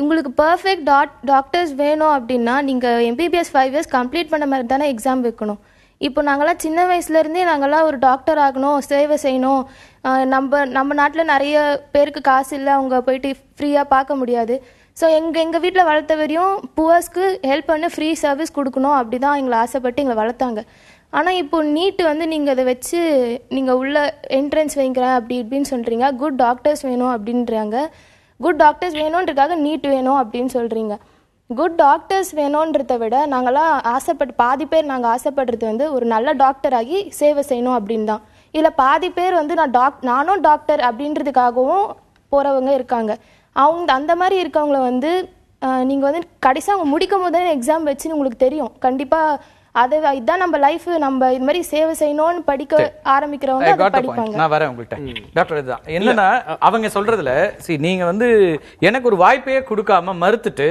உங்களுக்கு பர்ஃபெக்ட் டாக்டர்ஸ் வேணும் அப்படின்னா நீங்கள் MBBS 5 years கம்ப்ளீட் பண்ண மாதிரி தானே எக்ஸாம் வைக்கணும். இப்போ நாங்களாம் சின்ன வயசுலேருந்தே நாங்களாம் ஒரு டாக்டர் ஆகணும், சேவை செய்யணும். நம்ம நாட்டில் நிறைய பேருக்கு காசு இல்லை, அவங்க போயிட்டு ஃப்ரீயாக பார்க்க முடியாது. ஸோ எங்கள் வீட்டில் வளர்த்த வரையும் புவர்ஸ்க்கு ஹெல்ப் பண்ணி ஃப்ரீ சர்வீஸ் கொடுக்கணும் அப்படி தான் எங்களை ஆசைப்பட்டு எங்களை வளர்த்தாங்க. ஆனால் இப்போ நீட்டு வந்து நீங்கள் அதை வச்சு நீங்கள் உள்ள என்ட்ரன்ஸ் வைக்கிறேன் அப்படி இப்படின்னு சொல்கிறீங்க. குட் டாக்டர்ஸ் வேணும் அப்படின்றாங்க. குட் டாக்டர்ஸ் வேணுன்றதுக்காக நீட் வேணும் அப்படின்னு சொல்கிறீங்க. குட் டாக்டர்ஸ் வேணுன்றதை விட நாங்களாம் பாதி பேர் நாங்கள் ஆசைப்படுறது வந்து ஒரு நல்ல டாக்டர் ஆகி சேவை செய்யணும் அப்படின்னு தான். இல்லை பாதி பேர் வந்து நானும் டாக்டர் அப்படின்றதுக்காகவும் போகிறவங்க இருக்காங்க. அந்த மாதிரி இருக்கவங்கள வந்து நீங்கள் வந்து கடைசியாக அவங்க முடிக்கும் போது தான் எக்ஸாம் வச்சுன்னு உங்களுக்கு தெரியும். கண்டிப்பாக இதுதான் நம்ம லைஃப், நம்ம இது மாதிரி சேவை செய்யணும்னு படிக்க ஆரம்பிக்கிறவங்க படிப்பாங்க. நான் வரேன் உங்கள்கிட்ட டாக்டர். இதுதான் என்னன்னா அவங்க சொல்றதுல நீங்க வந்து எனக்கு ஒரு வாய்ப்பையே கொடுக்காம மறுத்துட்டு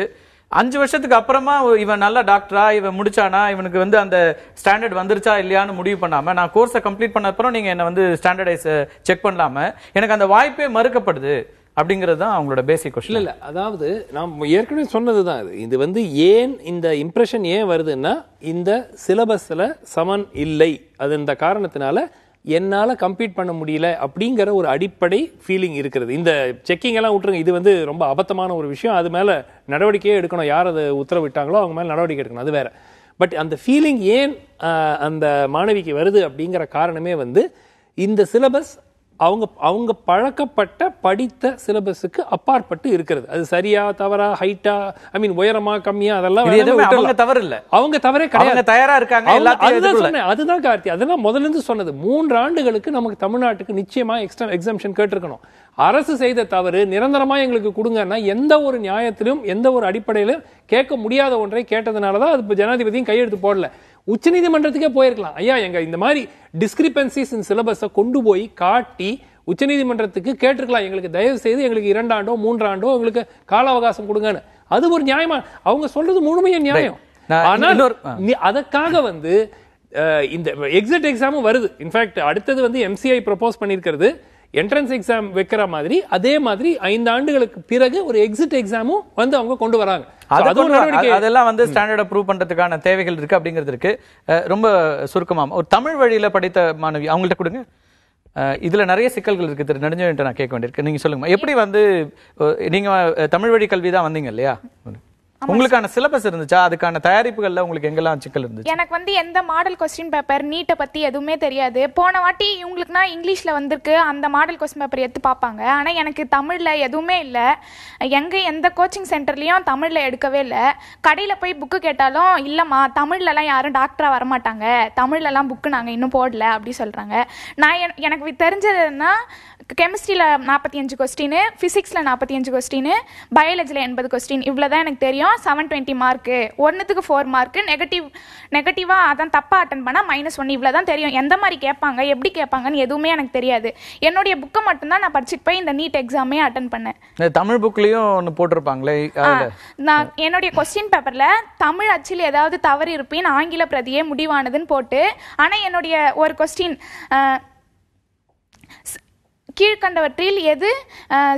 5 வருஷத்துக்கு அப்புறமா இவன் நல்ல டாக்டரா, இவன் முடிச்சானா, இவனுக்கு வந்து அந்த ஸ்டாண்டர்ட் வந்துருச்சா இல்லையான்னு முடிவு பண்ணாம நான் கோர்ஸை கம்ப்ளீட் பண்ண அப்புறம் நீங்க என்ன வந்து ஸ்டாண்டர்டைஸ் செக் பண்ணலாம எனக்கு அந்த வாய்ப்பே மறுக்கப்படுது அப்படிங்கிறது தான் அவங்களோட பேசிக் கொஸ்டின். இல்ல அதாவது நான் ஏற்கனவே சொன்னதுதான் இது வந்து ஏன் இந்த இம்ப்ரெஷன் ஏன் வருதுன்னா இந்த சிலபஸ்ல சமன் இல்லை, அது இந்த காரணத்தினால என்னால கம்பீட் பண்ண முடியல அப்படிங்கிற ஒரு அடிப்படை ஃபீலிங் இருக்கிறது. இந்த செக்கிங் எல்லாம் விட்டுருங்க, இது வந்து ரொம்ப அபத்தமான ஒரு விஷயம், அது மேல நடவடிக்கையே எடுக்கணும். யார் அதை உத்தரவிட்டாங்களோ அவங்க மேல நடவடிக்கை எடுக்கணும், அது வேற. பட் அந்த ஃபீலிங் ஏன் அந்த மாணவிக்கு வருது அப்படிங்கிற காரணமே வந்து இந்த சிலபஸ் அவங்க பழக்கப்பட்ட படித்த சிலபஸுக்கு அப்பாற்பட்டு இருக்கிறது. அது சரியா தவறா, ஹைட்டா, ஐ மீன் உயரமா கம்மியா, அதெல்லாம் அவங்க தவறு இல்ல, அவங்க தவறே கிடையாது, தயாரா இருக்காங்க. அதுதான் கார்த்தி, அதெல்லாம் முதல்ல இருந்து சொன்னது. 3 ஆண்டுகளுக்கு நமக்கு தமிழ்நாட்டுக்கு நிச்சயமா எக்ஸம்ஷன் கேட்டிருக்கணும். அரசு செய்த தவறு நிரந்தரமா எங்களுக்கு கொடுங்கன்னா எந்த ஒரு நியாயத்திலும் எந்த ஒரு அடிப்படையிலும் கேட்க முடியாத ஒன்றை கேட்டதுனாலதான் அது ஜனாதிபதியும் கையெழுத்து போடல. உச்சநீதிமன்றத்துக்கே போயிருக்கலாம், ஐயா எங்க இந்த மாதிரி டிஸ்கிரிபன்சிஸ் இன் சிலபஸை கொண்டு போய் காட்டி உச்சநீதிமன்றத்துக்கு கேட்டிருக்கலாம், எங்களுக்கு தயவு செய்து எங்களுக்கு 2 ஆண்டோ 3 ஆண்டோ எங்களுக்கு கால அவகாசம் கொடுங்கன்னு. அது ஒரு நியாயமா, அவங்க சொல்றது முழுமையா நியாயம். ஆனால் அதற்காக வந்து இந்த எக்ஸிட் எக்ஸாமும் வருது. இன்ஃபேக்ட் அடுத்தது வந்து MCI ப்ரொபோஸ் பண்ணியிருக்கிறது என்ட்ரன்ஸ் எக்ஸாம் வைக்கிற மாதிரி, அதே மாதிரி 5 ஆண்டுகளுக்கு பிறகு ஒரு எக்ஸிட் எக்ஸாமும் வந்து அவங்க கொண்டு வராங்க. அதெல்லாம் வந்து ஸ்டாண்டர்ட் ப்ரூவ் பண்றதுக்கான தேவைகள் இருக்கு அப்படிங்கிறது இருக்கு. ரொம்ப சுருக்கமா ஒரு தமிழ் வழியில படித்த மாணவி அவங்கள்ட்ட கொடுங்க. இதுல நிறைய சிக்கல்கள் இருக்கு திரு நெடுஞ்செழியன், நான் கேட்க வேண்டியிருக்கு. நீங்க சொல்லுங்க, எப்படி வந்து நீங்க தமிழ் வழி கல்வி தான் வந்தீங்க இல்லையா, உங்களுக்கான சிலபஸ் இருந்துச்சா, அதுக்கான தயாரிப்புகள்ல உங்களுக்கு எங்கெல்லாம் சிக்கல் இருந்துச்சு? எனக்கு வந்து எந்த மாடல் கொஸ்டின் பேப்பர் நீட்டை பத்தி எதுவுமே தெரியாது. போன வாட்டி இவங்களுக்குனா இங்கிலீஷ்ல வந்திருக்கு, அந்த மாடல் கொஸ்டின் பேப்பர் எடுத்து பார்ப்பாங்க. ஆனா எனக்கு தமிழ்ல எதுவுமே இல்லை. எந்த கோச்சிங் சென்டர்லயும் தமிழ்ல எடுக்கவே இல்லை. கடையில போய் புக்கு கேட்டாலும் இல்லம்மா தமிழ்ல எல்லாம் யாரும் டாக்டரா வரமாட்டாங்க, தமிழ்ல எல்லாம் புக்கு நாங்க இன்னும் போடல அப்படி சொல்றாங்க. நான் எனக்கு தெரிஞ்சதுன்னா கெமிஸ்ட்ரியில் 45 கொஸ்டின், ஃபிசிக்ஸில் 45 கொஸ்டின், பயாலஜியில் 80 கொஸ்டின், இவ்வளோதான் எனக்கு தெரியும். 720 மார்க்கு, 1க்கு 4 மார்க்கு, நெகட்டிவாக அதான் தப்பாக அட்டன் பண்ணால் -1, இவ்வளோ தான் தெரியும். எந்த மாதிரி கேட்பாங்க, எப்படி கேட்பாங்கன்னு எதுவுமே எனக்கு தெரியாது. என்னுடைய புக்கை மட்டும்தான் நான் படிச்சுட்டு போய் இந்த நீட் எக்ஸாமே அட்டன் பண்ணேன். தமிழ் புக்லேயும் ஒன்று போட்டிருப்பாங்களே, நான் என்னுடைய கொஸ்டின் பேப்பரில் தமிழ் அச்சில் ஏதாவது தவறு இருப்பின் ஆங்கில பிரதியே முடிவானதுன்னு போட்டு, ஆனால் என்னுடைய ஒரு கொஸ்டின் கீழ்கண்டவற்றில் எது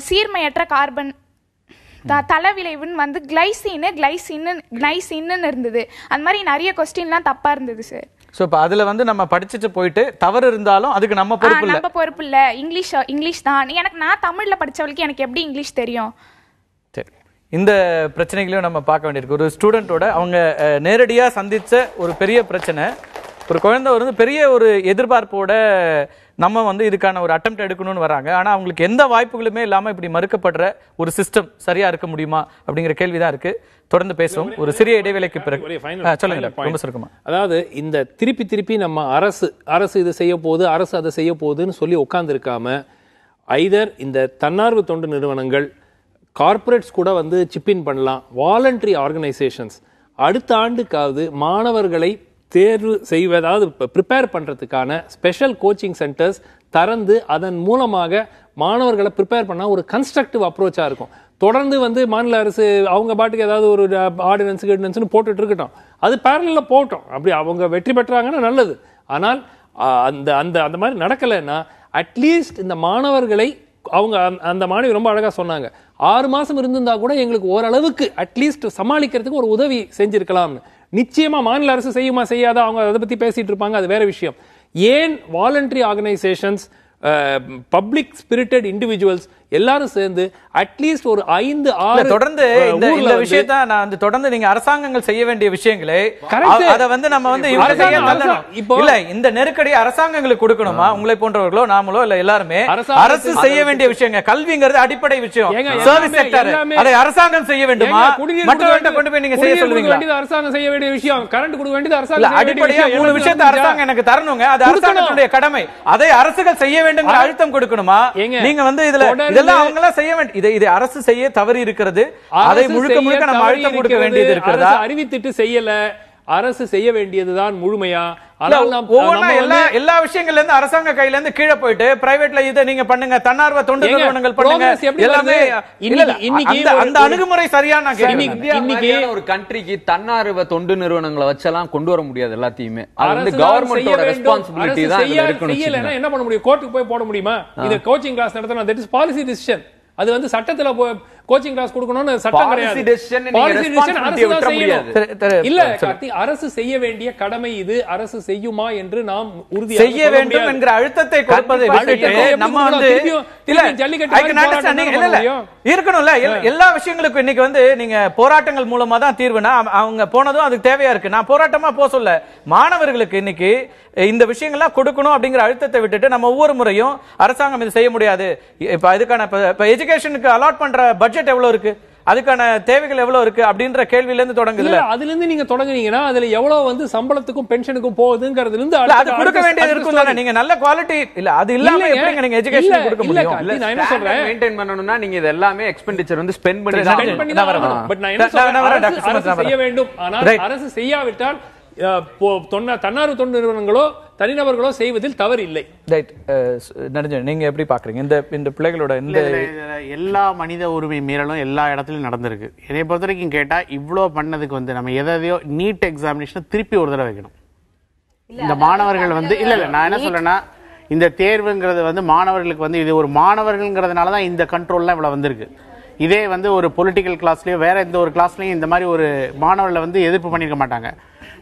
சீர்மையற்ற கார்பன் தலைவிளைவுன்னு வந்து கிளைசின்னு இருந்தது. அந்த மாதிரி நிறைய கொஸ்டின்லாம் தப்பா இருந்தது சார். சோ இப்ப அதுல வந்து நம்ம படிச்சுட்டு போயிட்டு தவறு இருந்தாலும் அதுக்கு நம்ம பொறுப்பு இல்ல. இங்கிலீஷ் தான். நான் தமிழ்ல படிச்சவளுக்கு எனக்கு எப்படி இங்கிலீஷ் தெரியும்? சரி, இந்த பிரச்சனைகளையும் நம்ம பார்க்க வேண்டியிருக்கு. ஒரு ஸ்டூடெண்டோட அவங்க நேரடியா சந்திச்ச ஒரு பெரிய பிரச்சனை, ஒரு குழந்தை வந்து பெரிய ஒரு எதிர்பார்ப்போட நம்ம வந்து இதுக்கான ஒரு அட்டெம்ப்ட் எடுக்கணும்னு வராங்க. ஆனா அவங்களுக்கு எந்த வாய்ப்புகளுமே இல்லாம இப்படி மறுக்கப்படுற ஒரு சிஸ்டம் சரியா இருக்க முடியுமா அப்படிங்கிற கேள்விதான் இருக்கு. தொடர்ந்து பேசுவோம் ஒரு சிறிய இடைவேளைக்கு பிறகு. சொல்லுங்க, ரொம்ப சுருக்கமா. அதாவது இந்த திருப்பி நம்ம அரசு இதை செய்ய போகுது, அரசு அதை செய்ய போகுதுன்னு சொல்லி உட்கார்ந்து இருக்காம, ஐதர் இந்த தன்னார்வ தொண்டு நிறுவனங்கள், கார்பரேட்ஸ் கூட வந்து சிப்பின் பண்ணலாம், வாலண்டரி ஆர்கனைசேஷன்ஸ் அடுத்த ஆண்டுக்காவது மாணவர்களை தேர்வு செய்வதாவது ப்ரிப்பேர் பண்றதுக்கான ஸ்பெஷல் கோச்சிங் சென்டர்ஸ் திறந்து அதன் மூலமாக மாணவர்களை ப்ரிப்பேர் பண்ணா ஒரு கன்ஸ்ட்ரக்டிவ் அப்ரோச்சா இருக்கும். தொடர்ந்து வந்து மாநில அரசு அவங்க பாட்டுக்கு ஏதாவது ஒரு ஆர்டினன்ஸ் போட்டுட்டு இருக்கட்டும், அது பேரலல்ல போட்டோம். அப்படி அவங்க வெற்றி பெற்றாங்கன்னா நல்லது. ஆனால் அந்த அந்த அந்த மாதிரி நடக்கலைன்னா அட்லீஸ்ட் இந்த மாணவர்களை அவங்க அந்த மாணவி ரொம்ப அழகா சொன்னாங்க, 6 மாசம் இருந்திருந்தா கூட எங்களுக்கு ஓரளவுக்கு அட்லீஸ்ட் சமாளிக்கிறதுக்கு ஒரு உதவி செஞ்சிருக்கலாம்னு. நிச்சயமா மாநில அரசு செய்யுமா செய்யாதா அவங்க அதை பத்தி பேசிட்டு இருப்பாங்க, அது வேற விஷயம். ஏன் voluntary organisations, public spirited individuals எல்லாரும் சேர்ந்து அட்லீஸ்ட் ஒரு 5-6 தொடர்ந்து இந்த விஷயத்தை நான் வந்து தொடர்ந்து நீங்க அரசாங்கங்கள் செய்ய வேண்டிய விஷயங்களை அதை வந்து நம்ம வந்து இல்ல இந்த நெருக்கடி அரசாங்கங்களுக்கு கொடுக்கணுமா? உங்களை போன்றவர்களோ நாமளோ இல்ல எல்லாருமே அரசு செய்ய வேண்டிய விஷயங்கள், கல்விங்கிறது அடிப்படை விஷயம், சர்வீஸ் செக்டர், அதை அரசாங்கம் செய்ய வேண்டுமா? மற்றவர்கிட்ட கொண்டு போய் நீங்க செய்ய சொல்லுவீங்களா? அரசாங்கம் செய்ய வேண்டிய விஷயம், கரண்ட் கொடுக்க வேண்டியது அரசாங்கம். அடிப்படையா 3 விஷயத்தை அரசாங்கம் எனக்கு தரணுங்க, அது அரசாங்கத்துடைய கடமை, அதை அரசுகள் செய்ய வேண்டும் அழுத்தம் கொடுக்கணுமா? நீங்க வந்து இதுல இதெல்லாம் அவங்க எல்லாம் செய்ய வேண்டிய இது அரசு செய்ய தவறி இருக்கிறது, அதை முழுக்க நம்ம அழுத்தம் கொடுக்க வேண்டியது இருக்கிறதா? அறிவித்துட்டு செய்யல, அரசு செய்ய வேண்டியதுதான் முழுமையா? எல்லா விஷயங்கள்ல இருந்து அரசாங்க கையில இருந்து கீழே போயிட்டு பிரைவேட்ல இதை நீங்க பண்ணுங்க, தன்னார்வ தொண்டு நிறுவனங்கள் பண்ணுங்க, எல்லாமே அந்த அணுகுமுறை சரியா? இன்னைக்கு ஒரு கண்ட்ரிக்கு தன்னார்வ தொண்டு நிறுவனங்களை வச்செல்லாம் கொண்டு வர முடியாது. எல்லாத்தையுமே அது வந்து கவர்மெண்டோட ரெஸ்பான்சிபிலிட்டி தான். என்ன பண்ண முடியும்? கோர்ட்டுக்கு போய் போட முடியுமா? இந்த கோச்சிங் கிளாஸ் நடத்தணும், தட் இஸ் பாலிசி டிசிஷன். அது வந்து சட்டத்துல கோச்சிங் கிளாஸ் கொடுக்கணும்னு சட்டம் கிடையாது. இல்ல கார்த்தி, அரசு செய்ய வேண்டிய கடமை இது. அரசு செய்யுமா என்று நாம் உறுதியாக செய்ய வேண்டும் என்கிற அழுத்தத்தை கொடுப்பதை நம்ம வந்து இருக்கணும்ல. எல்லா விஷயங்களுக்கும் இன்னைக்கு வந்து நீங்க போராட்டங்கள் மூலமா தான் தீர்வுனா அவங்க போனதும் அதுக்கு தேவையா இருக்கு. நான் போராட்டமா போக சொல்ல, மாணவர்களுக்கு இன்னைக்கு இந்த விஷயங்கள்லாம் கொடுக்கணும் அப்படிங்கிற அழுத்தத்தை விட்டுட்டு நம்ம ஒவ்வொரு முறையும் அரசாங்கம் இது செய்ய முடியாது. இப்ப இதுக்கான எஜுகேஷனுக்கு அலாட் பண்ற பட்ஜெட் எவ்வளவு இருக்கு, அதுக்கான தேவைகள் எவ்வளவு இருக்கு அப்படின்ற கேள்வியில இருந்து தொடங்குதுல. அதுல இருந்து நீங்க தொடங்குனீங்கன்னா அதுல எவ்வளவு வந்து சம்பளத்துக்கும் பென்ஷனுக்கும் போகுதுங்கிறதுல இருந்து அது கொடுக்க வேண்டியது இருக்கும் தானே. நீங்க நல்ல குவாலிட்டி இல்ல அது இல்லாம எப்படிங்க நீங்க எஜுகேஷன் கொடுக்க முடியும்? நான் என்ன சொல்றேன், மெயின்டெய்ன் பண்ணனும்னா நீங்க இது எல்லாமே எக்ஸ்பெண்டிச்சர் வந்து ஸ்பெண்ட் பண்ணி தான் வரணும். பட் நான் என்ன சொல்றேன், அரசு செய்ய வேண்டும். ஆனால் அரசு செய்யாவிட்டால் தன்னார்வ தொண்டு நிறுவனங்களோ தனிநபர்களோ செய்வதில் தவறு இல்லை. நீங்க எப்படி பாக்குறீங்க இந்த பிள்ளைகளோட இந்த எல்லா மனித உரிமை மீறலும் எல்லா இடத்துலயும் நடந்திருக்கு. என்னை பொறுத்த வரைக்கும் கேட்டா இவ்வளவு பண்ணதுக்கு வந்து நம்ம எதையோ நீட் எக்ஸாமினேஷன் திருப்பி ஒரு தடவை வைக்கணும். இந்த மாணவர்கள் வந்து இல்ல நான் என்ன சொல்றேன்னா, இந்த தேர்வுங்கிறது வந்து மாணவர்களுக்கு வந்து இது ஒரு மாணவர்கள்ங்கிறதுனாலதான் இந்த கண்ட்ரோல்லாம் இவ்வளவு வந்திருக்கு. இதே வந்து ஒரு பொலிட்டிக்கல் கிளாஸ்லயோ வேற எந்த ஒரு கிளாஸ்லயும் இந்த மாதிரி ஒரு மாணவர்களை வந்து எதிர்ப்பு பண்ணிருக்க மாட்டாங்க.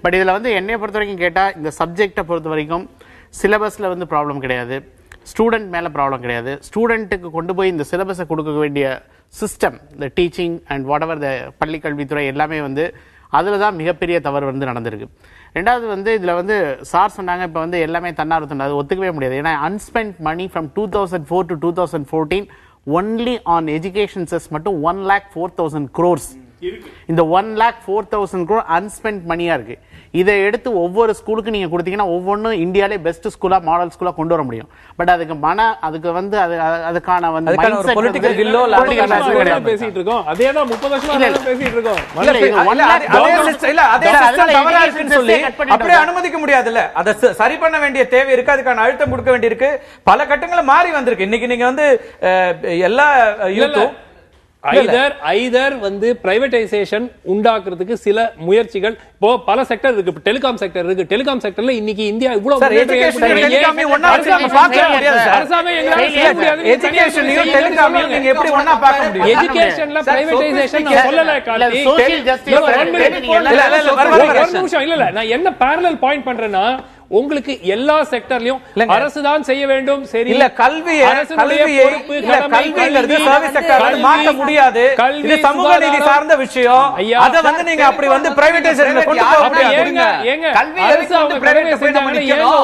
பட் இதில் வந்து என்னை பொறுத்த வரைக்கும் கேட்டால் இந்த சப்ஜெக்டை பொறுத்த வரைக்கும் சிலபஸில் வந்து ப்ராப்ளம் கிடையாது, ஸ்டூடெண்ட் மேலே ப்ராப்ளம் கிடையாது. ஸ்டூடெண்ட்டுக்கு கொண்டு போய் இந்த சிலபஸை கொடுக்க வேண்டிய சிஸ்டம், இந்த டீச்சிங் அண்ட் வாட் எவர் த பள்ளி கல்வித்துறை எல்லாமே வந்து அதில் தான் மிகப்பெரிய தவறு வந்து நடந்திருக்கு. ரெண்டாவது வந்து இதில் வந்து சார் சொன்னாங்க இப்போ வந்து எல்லாமே தன்னார்வ தொண்டு, அது ஒத்துக்கவே முடியாது. ஏன்னா unspent money from 2004 to 2014 only on education cess மட்டும் 1,04,000 crores. இந்த 1,04,000 crore அன்ஸ்பெண்ட் மணியா இருக்கு. இதை எடுத்து ஒவ்வொரு ஸ்கூலுக்கு நீங்க கொடுத்தீங்கன்னா ஒவ்வொன்றும் இந்தியாலே பெஸ்ட் ஸ்கூலா மாடல் ஸ்கூலா கொண்டு வர முடியும். பட் அதுக்கு வந்து அதுக்கான வந்து பொலிட்டிக்கல் வில்லோ பேசிட்டு இருக்கோம். அதேதான் 30 வருஷமா பேசிட்டு இருக்கோம். அப்படியே அனுமதிக்க முடியாதுல்ல, அதை சரி பண்ண வேண்டிய தேவை இருக்கு, அதுக்கான அழுத்தம் கொடுக்க வேண்டியிருக்கு. பல கட்டங்களும் மாறி வந்திருக்கு. இன்னைக்கு நீங்க வந்து எல்லா யூத்தும் ஐதர் வந்து பிரைவேடைசேஷன் உண்டாக்குறதுக்கு சில முயற்சிகள் இப்போ பல செக்டர் இருக்கு. டெலிகாம் செக்டர் இருக்கு. டெலிகாம் செக்டர்ல இன்னைக்கு இந்தியா இவ்வளவு எஜுகேஷன்ல பிரைவேடைசேஷன் சொல்லல. நான் என்ன parallel பாயிண்ட் பண்றேன்னா, உங்களுக்கு எல்லா செக்டர்லயும் அரசு தான் செய்ய வேண்டும். சரி இல்ல கல்விங்கிறது சர்வீஸ் செக்டர் மாற்ற முடியாது. இது சமூக நீதி சார்ந்த விஷயம். அத வந்து நீங்க அப்படி வந்து பிரைவேடைசேஷன்ல கொண்டு போக முடியாது. கல்வி அரசு அவங்க பிரைவேட் செஞ்சாங்க.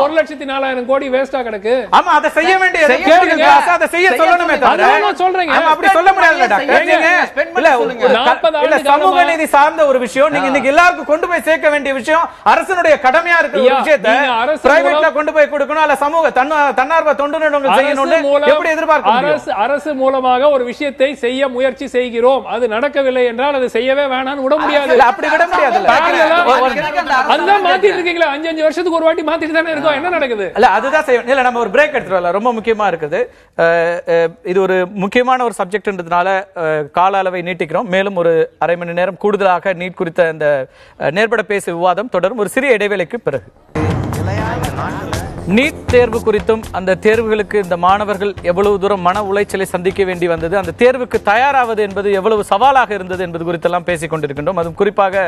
1,04,000 கோடி வேஸ்டா கிடக்கு. ஆமா, அத செய்ய வேண்டியது கேளுங்க. அத செய்ய சொல்லணுமே தவிர நான் சொல்றேன் அப்படி சொல்ல முடியாது டாக்டர். இல்ல சமூக நீதி சார்ந்த ஒரு விஷயம், நீங்க இன்னைக்கு எல்லாருக்கும் கொண்டு போய் சேர்க்க வேண்டிய விஷயம் அரசுடைய கடமையா இருக்கிற ஒரு விஷயத்தை பிரைவேட்ல கொண்டு போய் கொடுக்கணும், அல்ல சமூக தன்னார்வ தொண்டு நிறுவனங்கள் செய்யணும்னு எப்படி எதிர்பார்க்க முடியும்? அரசு மூலமாக ஒரு விஷயத்தை செய்ய முயற்சி செய்கிறோம். அது நடக்கவில்லை என்றால் அது செய்யவே வேணாம்னு விட முடியாது. அப்படி விட முடியாது. அதுதான் மாத்திட்டு இருக்கீங்களா? 5 வருஷத்துக்கு ஒரு வாட்டி மாத்திட்டு தானே இருக்கோம். என்ன நடக்குது? இல்ல அதுதான் செய்யணும். இல்ல நம்ம ஒரு பிரேக் எடுத்துறோம். ரொம்ப முக்கியமா இருக்குது. இது ஒரு முக்கியமான ஒரு சப்ஜெக்ட்ன்றதுனால கால அளவை நீட்டிக்கிறோம். மேலும் ஒரு அரை மணி நேரம் கூடுதலாக நீட் குறித்த இந்த நேர்பட பேசு விவாதம் தொடரும் ஒரு சிறிய இடைவேளைக்கு பிறகு. நீட் தேர்வு குறித்தும் அந்த தேர்வுகளுக்கு இந்த மாணவர்கள் எவ்வளவு தூரம் மன உளைச்சலை சந்திக்க வேண்டி வந்தது, அந்த தேர்வுக்கு தயாராவது என்பது எவ்வளவு சவாலாக இருந்தது என்பது குறித்தெல்லாம் பேசிக் கொண்டிருக்கின்றோம். அதுவும் குறிப்பாக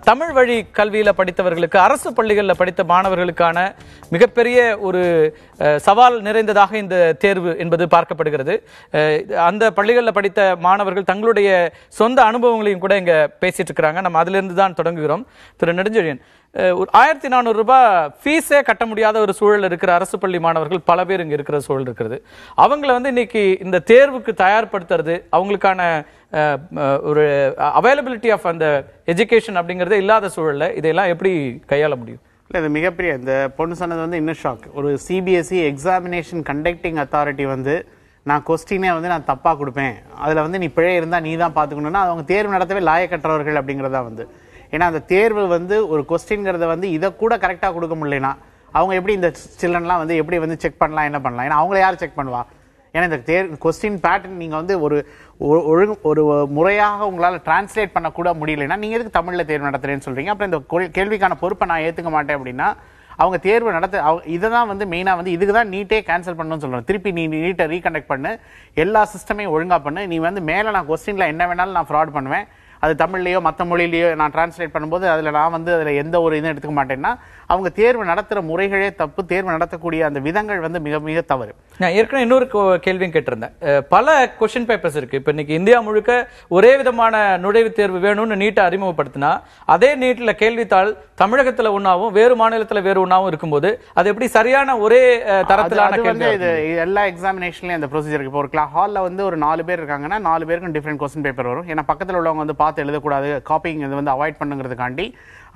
தமிழ் வழி கல்வியில படித்தவர்களுக்கு, அரசு பள்ளிகளில் படித்த மாணவர்களுக்கான மிகப்பெரிய ஒரு சவால் நிறைந்ததாக இந்த தேர்வு என்பது பார்க்கப்படுகிறது. அந்த பள்ளிகளில் படித்த மாணவர்கள் தங்களுடைய சொந்த அனுபவங்களையும் கூட இங்க பேசிட்டு இருக்கிறாங்க. நம்ம அதிலிருந்து தான் தொடங்குகிறோம். திரு நெடுஞ்செழியன், ஒரு 1,400 ரூபாய் ஃபீஸே கட்ட முடியாத ஒரு சூழல் இருக்கிற அரசு பள்ளி மாணவர்கள் பல பேர் இங்க இருக்கிற சூழல் இருக்கிறது. அவங்களை வந்து இன்னைக்கு இந்த தேர்வுக்கு தயார்படுத்துறது, அவங்களுக்கான ஒரு அவைலபிலிட்டி ஆஃப் அந்த எஜுகேஷன் அப்படிங்கறதே இல்லாத சூழல்ல இதெல்லாம் எப்படி கையாள முடியும்? இல்லை, இது மிகப்பெரிய இந்த பொண்ணு சொன்னது வந்து இன்னும் ஷாக். ஒரு சிபிஎஸ்இ எக்ஸாமினேஷன் கண்டக்டிங் அத்தாரிட்டி வந்து நான் கொஸ்டினே வந்து நான் தப்பா கொடுப்பேன், அதுல வந்து நீ பிழை இருந்தா நீ தான் பாத்துக்கணும்னா அவங்க தேர்வு நடத்தவே லாயக்கற்றவர்கள் அப்படிங்கறதா வந்து. ஏன்னா அந்த தேர்வு வந்து ஒரு கொஸ்டின்ங்கிறத வந்து இதை கூட கரெக்டாக கொடுக்க முடியலனா அவங்க எப்படி இந்த சில்ட்ரன்லாம் வந்து எப்படி வந்து செக் பண்ணலாம், என்ன பண்ணலாம்? ஏன்னா அவங்கள யார் செக் பண்ணுவா? ஏன்னா இந்த கொஸ்டின் பேட்டர்ன் நீங்கள் வந்து ஒரு முறையாக உங்களால் டிரான்ஸ்லேட் பண்ணக்கூட முடியலைன்னா நீங்கள் எதுக்கு தமிழில் தேர்வு நடத்துறேன்னு சொல்கிறீங்க? அப்புறம் இந்த கேள்விக்கான பொறுப்பை நான் ஏற்றுக்க மாட்டேன் அப்படின்னா அவங்க தேர்வு இதை தான் வந்து மெயினாக வந்து இதுக்கு தான் நீட்டே கேன்சல் பண்ணணும்னு சொல்கிறேன். திருப்பி நீ நீட்டை ரீகண்டக்ட் பண்ணு, எல்லா சிஸ்டமையும் ஒழுங்காக பண்ணு. நீ வந்து மேலே நான் கொஸ்டினில் என்ன வேணாலும் நான் ஃப்ராட் பண்ணுவேன், அது தமிழ்லையோ மற்ற மொழியிலையோ நான் டிரான்ஸ்லேட் பண்ணும்போது அதில் நான் வந்து அதில் எந்த ஒரு இதுவும் எடுத்துக்க மாட்டேன்னா அவங்க தேர்வு நடத்துகிற முறைகளே தப்பு, தேர்வு நடத்தக்கூடிய அந்த விதங்கள் வந்து மிக மிக தவறு. நான் ஏற்கனவே இன்னொரு கேள்வியும் கேட்டிருந்தேன். பல கொஸ்டின் பேப்பர்ஸ் இருக்கு. இப்போ இன்னைக்கு இந்தியா முழுக்க ஒரே விதமான நுழைவுத் தேர்வு வேணும்னு நீட்டை அறிமுகப்படுத்தினா அதே நீட்டில் கேள்வித்தாள் தமிழகத்தில் ஒன்றாவும் வேறு மாநிலத்தில் வேறு ஒன்றாவும் இருக்கும்போது அது எப்படி சரியான ஒரே தரத்திலான கேள்வி? இது எல்லா எக்ஸாமினேஷன்லையும் அந்த ப்ரொசீஜர் இருக்கு. இப்போ ஒரு ஹாலில் வந்து ஒரு 4 பேர் இருக்காங்கன்னா 4 பேருக்கும் டிஃப்ரெண்ட் கொஸ்டின் பேப்பர் வரும். ஏன்னா பக்கத்தில் உள்ளவங்க வந்து பார்த்து எழுதக்கூடாது, காப்பிங் இது வந்து அவாய்ட் பண்ணுங்கிறதுக்காண்டி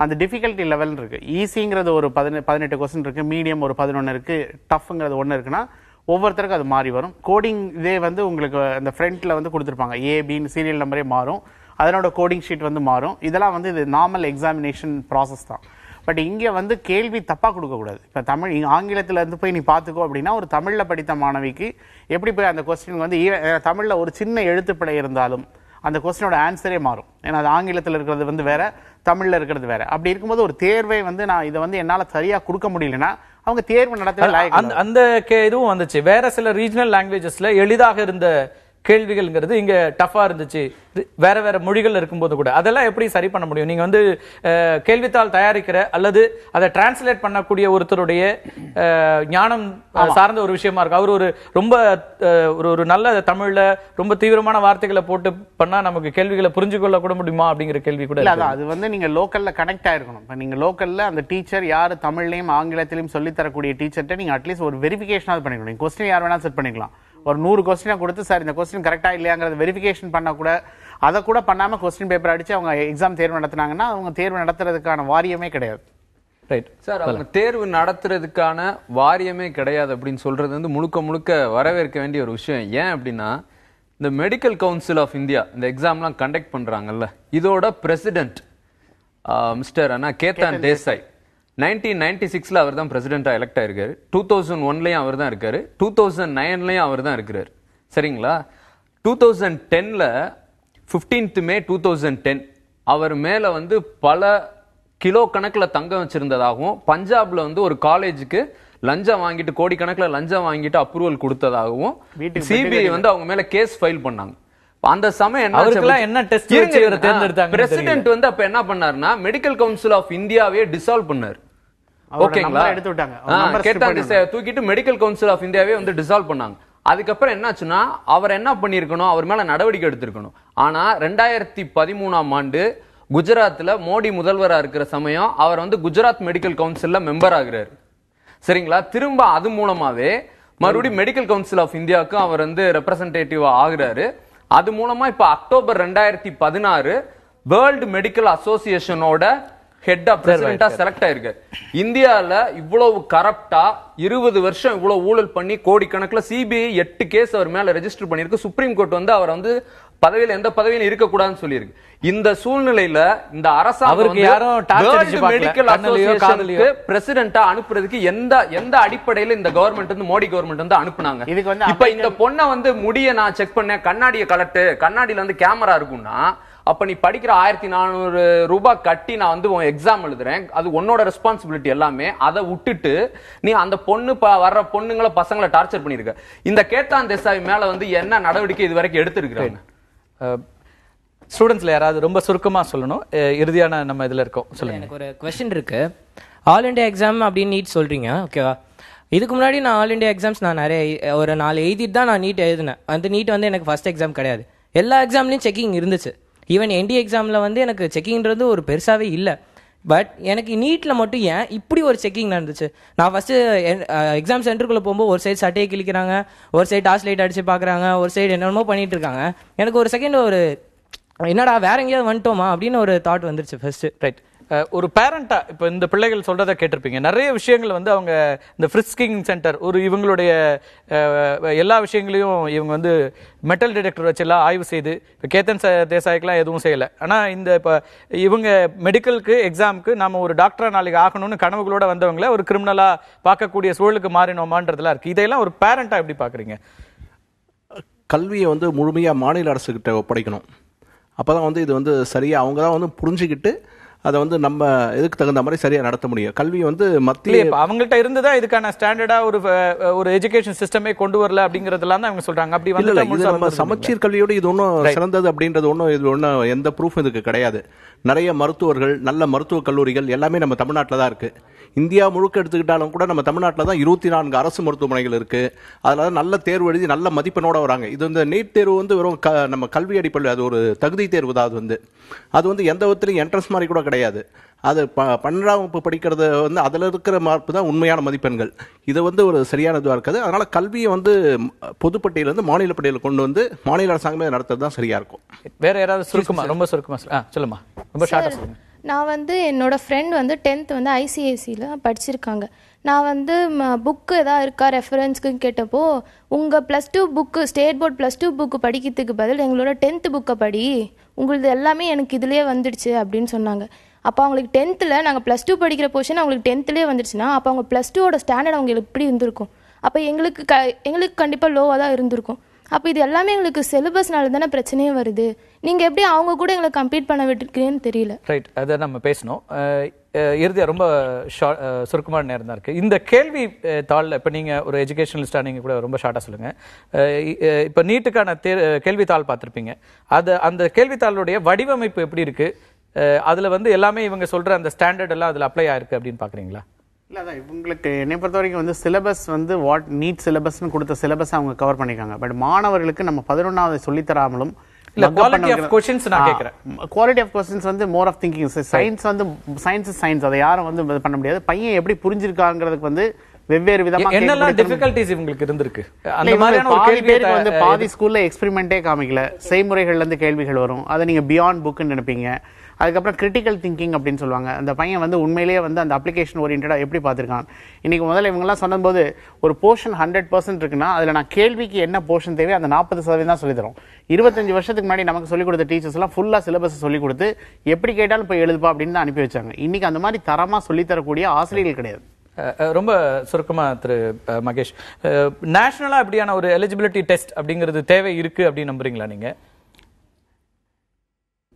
அந்த டிஃபிகல்ட்டி லெவல் இருக்கு. ஈஸிங்கிறது ஒரு 18 கொஸ்டின் இருக்கு, மீடியம் ஒரு 11 இருக்கு, டஃப்ங்கிறது 1 இருக்குன்னா ஒவ்வொருத்தருக்கும் அது மாறி வரும். கோடிங் இதே வந்து உங்களுக்கு அந்த ஃப்ரண்ட்ல வந்து கொடுத்துருப்பாங்க, ஏபின்னு சீரியல் நம்பரே மாறும், அதனோட கோடிங் ஷீட் வந்து மாறும். இதெல்லாம் வந்து இது நார்மல் எக்ஸாமினேஷன் ப்ராசஸ் தான். பட் இங்கே வந்து கேள்வி தப்பாக கொடுக்கக்கூடாது. இப்போ ஆங்கிலத்தில் இருந்து போய் நீ பார்த்துக்கோ அப்படின்னா ஒரு தமிழில் படித்த மாணவிக்கு எப்படி போய் அந்த கொஸ்டின் வந்து தமிழில் ஒரு சின்ன எழுத்துப்பிழை இருந்தாலும் அந்த கொஸ்டினோட ஆன்சரே மாறும். ஏன்னா அது ஆங்கிலத்தில் இருக்கிறது வந்து வேற, தமிழில் இருக்கிறது வேற. அப்படி இருக்கும்போது ஒரு தேர்வை வந்து நான் இதை வந்து என்னால் சரியாக கொடுக்க முடியலன்னா அவங்க தேர்வு நடத்த அந்த இதுவும் வந்துச்சு. வேற சில ரீஜனல் லாங்குவேஜஸ்ல எளிதாக இருந்த கேள்விகள்ங்கிறது இங்க டஃபா இருந்துச்சு வேற வேற மொழிகள் இருக்கும்போது கூட. அதெல்லாம் எப்படி சரி பண்ண முடியும்? நீங்க வந்து கேள்வித்தாள் தயாரிக்கிற அல்லது அதை டிரான்ஸ்லேட் பண்ணக்கூடிய ஒருத்தருடைய ஞானம் சார்ந்த ஒரு விஷயமா இருக்கு. அவர் ஒரு ரொம்ப ஒரு நல்ல தமிழ்ல ரொம்ப தீவிரமான வார்த்தைகளை போட்டு பண்ணா நமக்கு கேள்விகளை புரிஞ்சு கொள்ள கூட முடியுமா அப்படிங்கிற கேள்வி கூட இல்ல. அது வந்து நீங்க லோக்கல்ல கனெக்ட் ஆயிருக்கணும். இப்ப நீங்க லோக்கல்ல அந்த டீச்சர் யாரு தமிழ்லயும் ஆங்கிலத்திலையும் சொல்லி தரக்கூடிய டீச்சர்ட்ட நீங்க அட்லீஸ்ட் ஒரு வெரிஃபிகேஷன் பண்ணிக்கணும். கொஸ்டின் யார் வேணாலும் செட் பண்ணிக்கலாம். ஒரு 100 கொஸ்டினை கொடுத்து சார் இந்த கொஸ்டின் கரெக்டா இல்லையாங்கிறத வெரிஃபிகேஷன் பண்ண கூட, அதை கூட பண்ணாம கொஸ்டின் பேப்பர் அடிச்சு அவங்க எக்ஸாம் தேர்வு நடத்தினாங்கன்னா அவங்க தேர்வு நடத்துறதுக்கான வாரியமே கிடையாது. ரைட் சார், அவங்க தேர்வு நடத்துறதுக்கான வாரியமே கிடையாது அப்படின்னு சொல்றது வந்து முழுக்க முழுக்க வரவேற்க வேண்டிய ஒரு விஷயம். ஏன் அப்படின்னா இந்த மெடிக்கல் கவுன்சில் ஆஃப் இந்தியா இந்த எக்ஸாம்லாம் கண்டக்ட் பண்றாங்கல்ல, இதோட பிரசிடென்ட் மிஸ்டர் கேதான் தேசாய் 1996 அவர் தான் பிரசிடென்டா எலெக்ட் ஆயிருக்காரு. 2001லயும் அவர் தான் இருக்காரு, 2009லயும் அவர் தான் இருக்கிறார். சரிங்களா? 2010ல 15th May 2010 அவர் மேல வந்து பல கிலோ கணக்குல தங்கம் வச்சிருந்ததாகவும், பஞ்சாப்ல வந்து ஒரு காலேஜுக்கு லஞ்சம் வாங்கிட்டு கோடிக்கணக்கில் லஞ்சம் வாங்கிட்டு அப்ரூவல் கொடுத்ததாகவும் சிபிஐ வந்து அவங்க மேல கேஸ் ஃபைல் பண்ணாங்க. அந்த சமயம் என்ன டெஸ்ட் வச்சு இவரை தேர்ந்தெடுத்தாங்க? பிரசிடென்ட் வந்து அப்ப என்ன பண்ணாருன்னா மெடிக்கல் கவுன்சில் ஆஃப் இந்தியாவே டிசால்வ் பண்ணாரு. ஓகேங்களா? கேதான் தேசாயை தூக்கிட்டு மெடிக்கல் கவுன்சில் ஆஃப் இந்தியாவே வந்து டிசால்வ் பண்ணாங்க. அதுக்கப்புறம் என்னாச்சுன்னா அவர் என்ன பண்ணிருக்கணும், அவர் மேல நடவடிக்கை எடுத்திருக்கணும். ஆனா 2013ஆம் ஆண்டு குஜராத்ல மோடி முதல்வரா இருக்கிற சமயம் அவர் வந்து குஜராத் மெடிக்கல் கவுன்சில்ல மெம்பர் ஆகுறாரு. சரிங்களா? திரும்ப அது மூலமாவே மறுபடியும் மெடிக்கல் கவுன்சில் ஆஃப் இந்தியாவுக்கு அவர் வந்து ரெப்ரசன்டேட்டிவ் ஆகுறாரு. அது மூலமா இப்ப அக்டோபர் 2016 வேர்ல்டு மெடிக்கல் அசோசியேஷனோட ஹெட் ஆஃப் பிரசிடென்ட்டா செலக்ட் ஆயிருக்கு. இந்தியால இவ்வளவு கரப்டா 20 வருஷம் இவ்வளவு ஊழல் பண்ணி கோடிக்கணக்கில் சிபிஐ 8 கேஸ் அவர் மேல ரெஜிஸ்டர் பண்ணிருக்கு. சுப்ரீம் கோர்ட் வந்து அவர் வந்து பதவியில எந்த பதவியிலும் இருக்க கூடாதுன்னு சொல்லியிருக்கு. இந்த சூழ்நிலையில இந்த அரசாங்கம் மெடிக்கல் அசோசியேஷனுக்கு பிரசிடென்ட்டா அனுப்புறதுக்கு எந்த அடிப்படையில இந்த கவர்மெண்ட் வந்து மோடி கவர்மெண்ட் வந்து அனுப்புனாங்க? இப்ப இந்த பொண்ணை வந்து முடிய நான் செக் பண்ணேன், கண்ணாடியை கலட்டு, கண்ணாடியில வந்து கேமரா இருக்கும்னா அப்ப நீ படிக்கிற 1400 ரூபாய் கட்டி நான் வந்து எக்ஸாம் எழுதுறேன், அது உன்னோட ரெஸ்பான்சிபிலிட்டி எல்லாமே. அதை விட்டுட்டு நீ அந்த பொண்ணு வர்ற பொண்ணுங்களை பசங்களை டார்ச்சர் பண்ணிருக்க. இந்த கேதான் தேசாய் மேல வந்து என்ன நடவடிக்கை இது வரைக்கும் எடுத்திருக்கிறாங்க? ஸ்டூடெண்ட்ஸ்ல யாராவது ரொம்ப சுருக்கமா சொல்லணும், இறுதியான நம்ம இதுல இருக்கோம். சொல்லுங்க. எனக்கு ஒரு क्वेश्चन இருக்கு. ஆல் இந்தியா எக்ஸாம் அப்படின்னு நீட் சொல்றீங்க, ஓகேவா? இதுக்கு முன்னாடி நான் ஆல் இந்தியா எக்ஸாம்ஸ் நான் நிறைய ஒரு 4 எழுதிட்டு தான் நான் நீட் எழுதினேன். அந்த நீட் வந்து எனக்கு ஃபர்ஸ்ட் எக்ஸாம் கிடையாது. எல்லா எக்ஸாம்லயும் செக்கிங் இருந்துச்சு. ஈவன் என்டி எக்ஸாமில் வந்து எனக்கு செக்கிங்கிறது ஒரு பெருசாகவே இல்லை. பட் எனக்கு நீட்டில் மட்டும் ஏன் இப்படி ஒரு செக்கிங் நடந்துச்சு? நான் ஃபஸ்ட்டு எக்ஸாம் சென்டருக்குள்ளே போகும்போது ஒரு சைடு சட்டையை கிழிக்கிறாங்க, ஒரு சைடு டார்ச் லைட் அடித்து பார்க்குறாங்க, ஒரு சைடு என்னென்னமோ பண்ணிட்டு இருக்காங்க. எனக்கு ஒரு செகண்ட் ஒரு என்னடா வேற எங்கேயாவது வந்துட்டோமா அப்படின்னு ஒரு தாட் வந்துருச்சு ஃபர்ஸ்ட். ரைட். ஒரு பேரண்டா இப்போ இந்த பிள்ளைகள் சொல்றதை கேட்டிருப்பீங்க. நிறைய விஷயங்கள் வந்து அவங்க இந்த ஃப்ரிஸ்கிங் சென்டர் ஒரு இவங்களுடைய எல்லா விஷயங்களையும் இவங்க வந்து மெட்டல் டிடெக்டர் வச்சு எல்லாம் ஆய்வு செய்து இப்போ கேதன் தேசாய்க்கெல்லாம் எதுவும் செய்யலை. ஆனால் இந்த இப்போ இவங்க மெடிக்கலுக்கு எக்ஸாமுக்கு நம்ம ஒரு டாக்டரா நாளைக்கு ஆகணும்னு கனவுகளோட வந்தவங்கள ஒரு கிரிமினலா பார்க்கக்கூடிய சூழலுக்கு மாறினோமான்றதுலாம் இருக்கு. இதையெல்லாம் ஒரு பேரண்டா எப்படி பார்க்குறீங்க? கல்வியை வந்து முழுமையாக மாநில அரசுக்கிட்ட ஒப்படைக்கணும். அப்போ தான் வந்து இது வந்து சரியாக அவங்க தான் வந்து புரிஞ்சுக்கிட்டு அதை வந்து நம்ம இதுக்கு தகுந்த மாதிரி சரியா நடத்த முடியும். கல்வி வந்து மத்திய அவங்கள்ட்ட இருந்துதா இதுக்கான ஸ்டாண்டர்டா ஒரு எஜுகேஷன் சிஸ்டமே கொண்டு வரல அப்படிங்கறதெல்லாம் தான் அவங்க சொல்றாங்க. அப்படி வந்து நம்ம சமச்சீர் கல்வியோட இது ஒன்றும் சிறந்தது அப்படின்றது இது ஒன்றும் எந்த ப்ரூஃப் இதுக்கு கிடையாது. நிறைய மருத்துவர்கள், நல்ல மருத்துவக் கல்லூரிகள் எல்லாமே நம்ம தமிழ்நாட்டில் தான் இருக்கு. இந்தியா முழுக்க எடுத்துக்கிட்டாலும் கூட நம்ம தமிழ்நாட்டில் தான் 24 அரசு மருத்துவமனைகள் இருக்கு. அதனால நல்ல தேர்வு எழுதி நல்ல மதிப்பெண்ணோட வராங்க. இது இந்த நீட் தேர்வு வந்து வெறும் நம்ம கல்வி அடிப்படையில் அது ஒரு தகுதி தேர்வு தான். அது வந்து எந்த விதத்திலையும் என்ட்ரன்ஸ் மாதிரி கூட கிடையாது. அது 12ஆம் வகுப்பு படிக்கிறது வந்து அதில் இருக்கிற மார்க் தான் உண்மையான மதிப்பெண்கள். இது வந்து ஒரு சரியான இதுவாக இருக்காது. அதனால கல்வியை வந்து பொதுப்பட்டியலேருந்து மாநில பட்டியலில் கொண்டு வந்து மாநில அரசாங்கமே நடத்துறது தான் சரியா இருக்கும். வேற யாராவது சுருக்கமா, ரொம்ப சுருக்கமா சொல்லுமா, ரொம்ப ஷார்ட்டா சொல்லுங்க. நான் வந்து என்னோட ஃப்ரெண்ட் வந்து 10th வந்து ஐசிஐசியில் படிச்சிருக்காங்க. நான் வந்து புக்கு எதாவது இருக்கா ரெஃபரன்ஸ்க்குன்னு கேட்டப்போ, உங்கள் +2 புக்கு ஸ்டேட் போர்ட் +2 புக்கு படிக்கிறதுக்கு பதில் எங்களோட 10th புக்கை படி, உங்களது எல்லாமே எனக்கு இதுலேயே வந்துடுச்சு அப்படின்னு சொன்னாங்க. அப்போ அவங்களுக்கு 10th நாங்கள் +2 படிக்கிற போர்ஷன் அவங்களுக்கு 10th வந்துடுச்சுன்னா அப்போ அவங்க +2 ஸ்டாண்டர்ட் அவங்களுக்கு எப்படி இருந்திருக்கும்? அப்போ எங்களுக்கு கண்டிப்பாக லோவாக தான் இருந்திருக்கும். அப்போ இது எல்லாமே எங்களுக்கு சிலபஸ்னால தானே பிரச்சனையே வருது. நீங்கள் எப்படி அவங்க கூட எங்களை கம்ப்ளீட் பண்ண விட்டுருக்கீங்கன்னு தெரியல. ரைட், அதை நம்ம பேசணும். இறுதியாக ரொம்ப சுருக்கமான நேரம் தான் இருக்குது. இந்த கேள்வி தாளில் இப்போ நீங்கள் ஒரு எஜுகேஷனலிஸ்டாக நீங்கள் கூட ரொம்ப ஷார்ட்டாக சொல்லுங்கள். இப்போ நீட்டுக்கான கேள்வித்தாள் பார்த்துருப்பீங்க. அந்த கேள்வித்தாளுடைய வடிவமைப்பு எப்படி இருக்குது? அதில் வந்து எல்லாமே இவங்க சொல்கிற அந்த ஸ்டாண்டர்ட் எல்லாம் அதில் அப்ளை ஆயிருக்கு அப்படின்னு பார்க்குறீங்களா? இல்லை, அதான் இவங்களுக்கு என்னை பொறுத்த வரைக்கும் வந்து சிலபஸ் வந்து நீட் சிலபஸ்ன்னு கொடுத்த சிலபஸ் அவங்க கவர் பண்ணிக்காங்க. பட் மாணவர்களுக்கு நம்ம 11வது சொல்லித்தராமலும் குவாலிட்டி ஆஃப் क्वेश्चंस நான் கேக்குறேன். குவாலிட்டி ஆஃப் क्वेश्चंस வந்து மோர் ஆஃப் திங்கிங். சயின்ஸ் வந்து சயின்ஸ் அதை யாரும் வந்து பண்ண முடியாது. பையன் எப்படி புரிஞ்சிருக்காங்கிறதுக்கு வந்து வெவ்வேறு விதமா என்னெல்லாம் டிஃபிகல்டிஸ் உங்களுக்கு இருந்திருக்கு? அந்த மாதிரியான ஒரு கேள்வி பேருக்கு வந்து பாதி ஸ்கூல்ல எக்ஸ்பெரிமெண்டே காமிக்கல. செய்முறைகள்ல இருந்து கேள்விகள் வரும். அதை நீங்க பியாண்ட் புக்னு நினைப்பீங்க. அதுக்கப்புறம் கிரிட்டிக்கல் திங்கிங் அப்படின்னு சொல்லுவாங்க. அந்த பையன் வந்து உண்மையிலேயே வந்து அந்த அப்ளிகேஷன் ஓரியன்டா எப்படி பார்த்துருக்கான். இன்னைக்கு முதல்ல இவங்கெல்லாம் சொன்னபோது ஒரு போர்ஷன் 100% இருக்குன்னா அதில் நான் கேள்விக்கு என்ன போர்ஷன் தேவை அந்த 40% தான் சொல்லி தரோம். 25 வருஷத்துக்கு முன்னாடி நமக்கு சொல்லிக் கொடுத்த டீச்சர்ஸ் எல்லாம் ஃபுல்லா சிலபஸ் சொல்லிக் கொடுத்து எப்படி கேட்டாலும் போய் எழுதுப்பா அப்படின்னு தான் அனுப்பி வச்சாங்க. இன்னைக்கு அந்த மாதிரி தரமா சொல்லித்தரக்கூடிய ஆசிரியர்கள் கிடையாது. ரொம்ப சுருக்கமா திரு மகேஷ், நேஷனலா அப்படியான ஒரு எலிஜிபிலிட்டி டெஸ்ட் அப்படிங்கிறது தேவை இருக்கு அப்படின்னு நம்புறீங்களா நீங்க?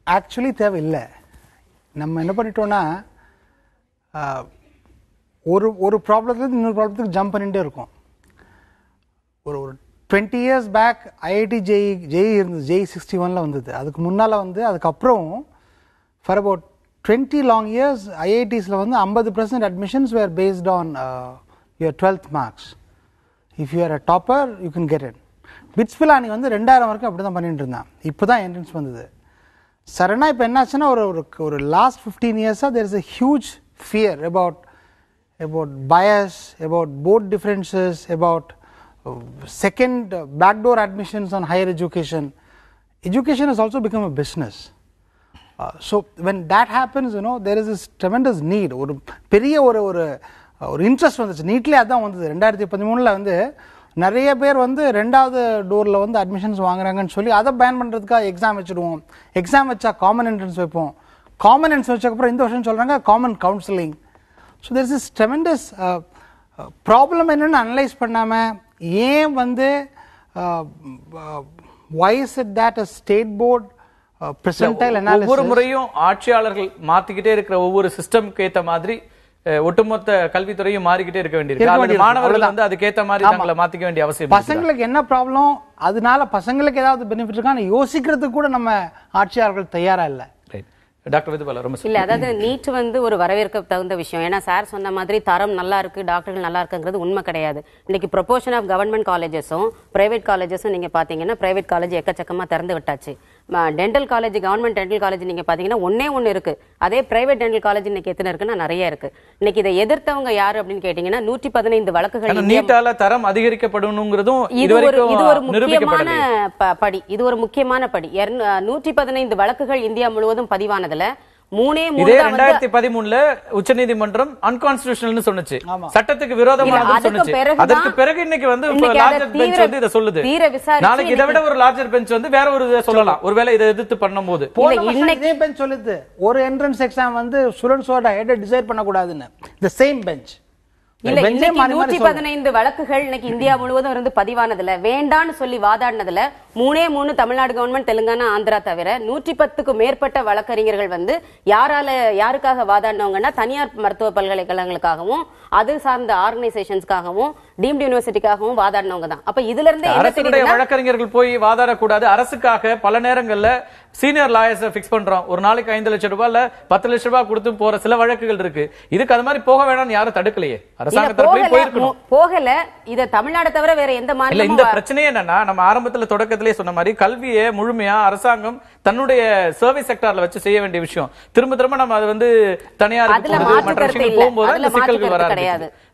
ஆக்சுவலி தேவை இல்லை. நம்ம என்ன பண்ணிட்டோம்னா ஒரு ப்ராப்ளத்துலேருந்து இன்னொரு ப்ராப்ளத்துக்கு ஜம்ப் பண்ணிகிட்டே இருக்கும். ஒரு 20 years பேக் ஐஐடி ஜேஇ இருந்தது. ஜேஇ 61 வந்தது. அதுக்கு முன்னால் வந்து அதுக்கப்புறம் ஃபார் அபவுட் 20 long years ஐஐடிஸில் வந்து 50% admissions were based on your 12th marks. If you are a topper you can get in. பிட்ஸ்பிலானி வந்து 2000 வரைக்கும் அப்படி தான் பண்ணிட்டு இருந்தான். இப்போ தான் என்ட்ரன்ஸ் வந்தது. சடனாக இப்போ என்னாச்சுன்னா ஒரு last 15 years-ஆக there is a huge fear about bias, about board differences, about second backdoor admissions on higher education. Education has also become a business. So when that happens, there is this tremendous need. ஒரு பெரிய ஒரு interest வந்துச்சு. நீட்லேயே அதான் வந்தது. 2013 வந்து நிறைய பேர் வந்து 2வது டோரில் வந்து அட்மிஷன்ஸ் வாங்குறாங்கன்னு சொல்லி அதை பேன் பண்ணுறதுக்காக எக்ஸாம் வச்சுடுவோம். எக்ஸாம் வச்சா காமன் என்ட்ரன்ஸ் வைப்போம். காமன் என்ட்ரன்ஸ் வச்சக்கப்புறம் இந்த வருஷம் சொல்கிறாங்க common counselling. So there is this tremendous problem என்னென்னு அனலைஸ் பண்ணாமல் ஏன் வந்து why is it that a state board percentile analysis ஒவ்வொரு முறையும் ஆட்சியாளர்கள் மாத்திக்கிட்டே இருக்கிற ஒவ்வொரு சிஸ்டம்க்கு ஏற்ற மாதிரி ஒட்டுமொத்த கல்வித்துறையும் மாறிக்கிட்டே இருக்க வேண்டியிருக்கு. மாணவர்கள் வந்து அதுக்கேற்ற மாதிரி தங்களை மாத்திக்க வேண்டிய அவசியம். பசங்களுக்கு என்ன ப்ராப்ளம், அதனால பசங்களுக்கு ஏதாவது பெனிஃபிட் இருக்கான்னு யோசிக்கிறதுக்கு கூட நம்ம ஆட்சியாளர்கள் தயாரா இல்லை. டாக்டர் விதுபாலா ரொம்ப இல்ல, அதாவது நீட் வந்து ஒரு வரவேற்க தகுந்த விஷயம். ஏன்னா சார் சொன்ன மாதிரி தரம் நல்லா இருக்கு, டாக்டர்கள் நல்லா இருக்குங்கிறது உண்மை கிடையாது. இன்னைக்கு ப்ரொபோர்ஷன் ஆஃப் கவர்மெண்ட் காலேஜஸும் பிரைவேட் காலேஜஸும் நீங்க பாத்தீங்கன்னா பிரைவேட் காலேஜ் எக்கச்சக்கமா திறந்து விட்டாச்சு. Dental college, government dental college நீங்க பாத்தீங்கன்னா ஒண்ணு இருக்கு. அதே பிரைவேட் டென்டல் காலேஜ் இன்னைக்கு எத்தனை இருக்குன்னா நிறைய இருக்கு. இன்னைக்கு இதை எதிர்த்தவங்க யாரு அப்படின்னு கேட்டீங்கன்னா 115 வழக்குகள் நீட்டால தரம் அதிகரிக்கப்படணும்ங்கிறதும் இது ஒரு முக்கியமான படி. இது ஒரு முக்கியமான படி. 115 வழக்குகள் இந்தியா முழுவதும் பதிவானதுல 2013 உச்சநீதிமன்றம் அன்கான்ஸ்டிடியூஷனல்னு சொன்னுச்சு, சட்டத்துக்கு விரோதமானதுன்னு சொன்னுச்சு. அதற்கு பிறகு இன்னைக்கு வந்து லார்ஜர் பெஞ்ச் வந்து இத சொல்லுது. நாளைக்கு இதை விட ஒரு லார்ஜர் பெஞ்ச் வந்து வேற ஒரு இதை சொல்லலாம். ஒருவேளை இதை எதிர்த்து பண்ணும்போது இதே பெஞ்ச் சொல்லுது ஒரு என்ட்ரன்ஸ் எக்ஸாம் வந்து ஸ்டூடண்ட்ஸோட ஹெட் டிசைட் பண்ண கூடாதுன்னு. தி சேம் பெஞ்ச் இல்ல இன்னைக்கு 115 வழக்குகள் இன்னைக்கு இந்தியா முழுவதும் இருந்து பதிவானதுல வேண்டான்னு சொல்லி வாதாடினதுல 3 தமிழ்நாடு கவர்மெண்ட், தெலுங்கானா, ஆந்திரா தவிர 110க்கும் மேற்பட்ட வழக்கறிஞர்கள் வந்து யாருக்காக வாதாடினவங்கன்னா தனியார் மருத்துவ பல்கலைக்கழகங்களுக்காகவும் அது சார்ந்த ஆர்கனைசேஷன்ஸ்க்காகவும் டீம்டு யூனிவர்சிட்டிக்காகவும் வாதாடினவங்க தான். அப்ப இதுல இருந்தே அரசுடைய வழக்கறிஞர்கள் போய் வாதாடக்கூடாது. அரசுக்காக பல நேரங்கள்ல சீனியர் லாயர்ஸ் பிக்ஸ் பண்றோம். ஒரு நாளைக்கு 5 லட்சம் ரூபாய் இல்ல 10 லட்சம் ரூபாய் கொடுத்து போற சில வழக்குகள் இருக்கு. இதுக்கு அது மாதிரி போக வேணாம்னு யாரும் தடுக்கலையே. அரசாங்கத்துல போயிருக்கணும். போகல. இத தமிழ்நாடு தவிர வேற எந்த மாநிலமும் இல்ல. இந்த பிரச்சனை என்னன்னா, நம்ம ஆரம்பத்துல தொடக்கத்திலே சொன்ன மாதிரி கல்வியை முழுமையா அரசாங்கம் தன்னுடைய சர்வீஸ் செக்டார்ல வச்சு செய்ய வேண்டிய விஷயம். திரும்ப நம்ம அது வந்து தனியார் போகும்போது அந்த சிக்கல்கள் வராது.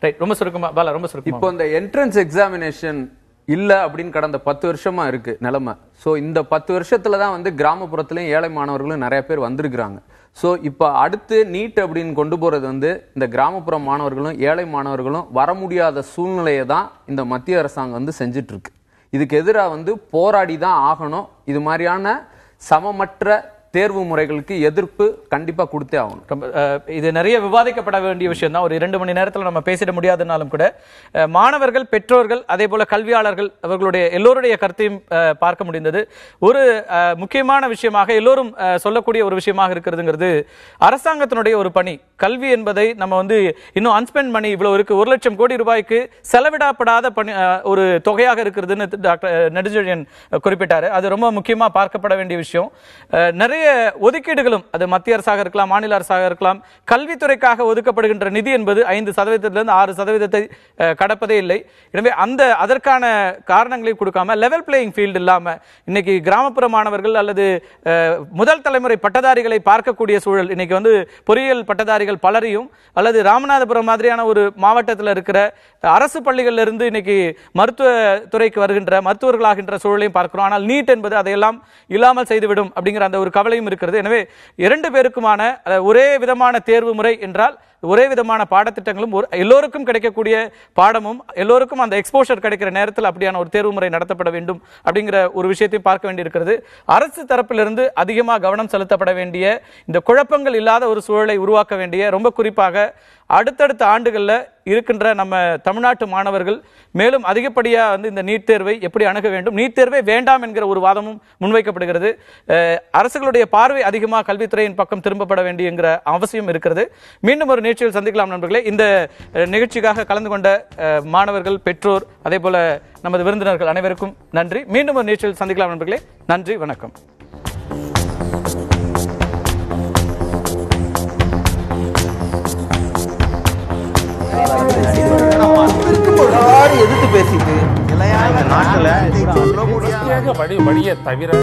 ரைட். ரொம்ப சுருக்கமா பாலா, ரொம்ப சுருக்கமா. இப்போ இந்த என்ட்ரன்ஸ் எக்ஸாமினேஷன் இல்ல அப்படின்னு கடந்த 10 வருஷமா இருக்கு நிலைமை. சோ இந்த 10 வருஷத்துல தான் வந்து கிராமப்புறத்திலயும் ஏழை மாணவர்களும் நிறைய பேர் வந்திருக்கிறாங்க. சோ இப்ப அடுத்து நீட் அப்படின்னு கொண்டு போறது வந்து இந்த கிராமப்புற மாணவர்களும் ஏழை மாணவர்களும் வர முடியாத சூழ்நிலையை தான் இந்த மத்திய அரசாங்கம் வந்து செஞ்சுட்டு இருக்கு. இதுக்கு எதிராக வந்து போராடி தான் ஆகணும். இது மாதிரியான சமமற்ற தேர்வு முறைகளுக்கு எதிர்ப்பு கண்டிப்பா கொடுத்தே ஆகணும். இது நிறைய விவாதிக்கப்பட வேண்டிய விஷயம் தான். ஒரு 2 மணி நேரத்தில் நம்ம பேசிட முடியாதுனாலும் கூட மாணவர்கள், பெற்றோர்கள், அதே போல கல்வியாளர்கள் அவர்களுடைய எல்லோருடைய கருத்தையும் பார்க்க முடிந்தது. ஒரு முக்கியமான விஷயமாக எல்லோரும் சொல்லக்கூடிய ஒரு விஷயமாக இருக்கிறதுங்கிறது அரசாங்கத்தினுடைய ஒரு பணி. கல்வி என்பதை நம்ம வந்து இன்னும் அன்ஸ்பெண்ட் மணி இவ்வளவு இருக்கு, 1 லட்சம் கோடி ரூபாய்க்கு செலவிடப்படாத பணி ஒரு தொகையாக இருக்கிறதுன்னு டாக்டர் நெடுஞ்செழியன் குறிப்பிட்டாரு. அது ரொம்ப முக்கியமா பார்க்கப்பட வேண்டிய விஷயம். நிறைய ஒதுக்கீடுகளும் அது மத்திய அரசாக இருக்கலாம், மாநில அரசாக இருக்கலாம், கல்வித்துறைக்காக ஒதுக்கப்படுகின்ற நிதி என்பது 5%லிருந்து 6% கடப்பதே இல்லை. எனவே அதற்கான காரணங்களை கொடுக்காம லெவல் பிளேயிங் ஃபீல்டு இல்லாம இன்னைக்கு கிராமப்புற மாணவர்கள் அல்லது முதல் தலைமுறை பட்டதாரிகளை பார்க்கக்கூடிய சூழல். இன்னைக்கு வந்து பொறியியல் பட்டதாரிகள் பலரையும் அல்லது ராமநாதபுரம் மாதிரியான ஒரு மாவட்டத்தில் இருக்கிற அரசு பள்ளிகளில் இருந்து இன்னைக்கு மருத்துவ துறைக்கு வருகின்ற மருத்துவர்களாகின்ற சூழலையும் பார்க்கிறோம். ஆனால் நீட் என்பது அதையெல்லாம் இல்லாமல் செய்துவிடும் அப்படிங்கிற அந்த ஒரு கவலையும் இருக்கிறது. எனவே 2 பேருக்குமான ஒரே விதமான தேர்வு முறை என்றால் ஒரே விதமான பாடத்திட்டங்களும் எல்லோருக்கும் கிடைக்கக்கூடிய பாடமும் எல்லோருக்கும் அந்த எக்ஸ்போஷர் கிடைக்கிற நேரத்தில் அப்படியான ஒரு தேர்வு முறை நடத்தப்பட வேண்டும் அப்படிங்கிற ஒரு விஷயத்தை பார்க்க வேண்டியிருக்கிறது. அரசு தரப்பிலிருந்து அதிகமாக கவனம் செலுத்தப்பட வேண்டிய, இந்த குழப்பங்கள் இல்லாத ஒரு சூழலை உருவாக்க வேண்டிய, ரொம்ப குறிப்பாக அடுத்தடுத்த ஆண்டுகளில் இருக்கின்ற நம்ம தமிழ்நாட்டு மாணவர்கள் மேலும் அதிகப்படியாக வந்து இந்த நீட் தேர்வை எப்படி அணுக வேண்டும், நீட் தேர்வை வேண்டாம் என்கிற ஒரு வாதமும் முன்வைக்கப்படுகிறது. அரசுகளுடைய பார்வை அதிகமாக கல்வித்துறையின் பக்கம் திரும்பப்பட வேண்டிய அவசியம் இருக்கிறது. மீண்டும் ஒரு நிகழ்ச்சியில் சந்திக்கலாம் நண்பர்களே. இந்த நிகழ்ச்சிக்காக கலந்து கொண்ட மாணவர்கள், பெற்றோர், அதே போல நமது விருந்தினர்கள் அனைவருக்கும் நன்றி. மீண்டும் ஒரு நிகழ்ச்சியில் சந்திக்கலாம் நண்பர்களே. நன்றி, வணக்கம். எதிர்த்து பேசிட்டு நாட்டுல வழியை தவிர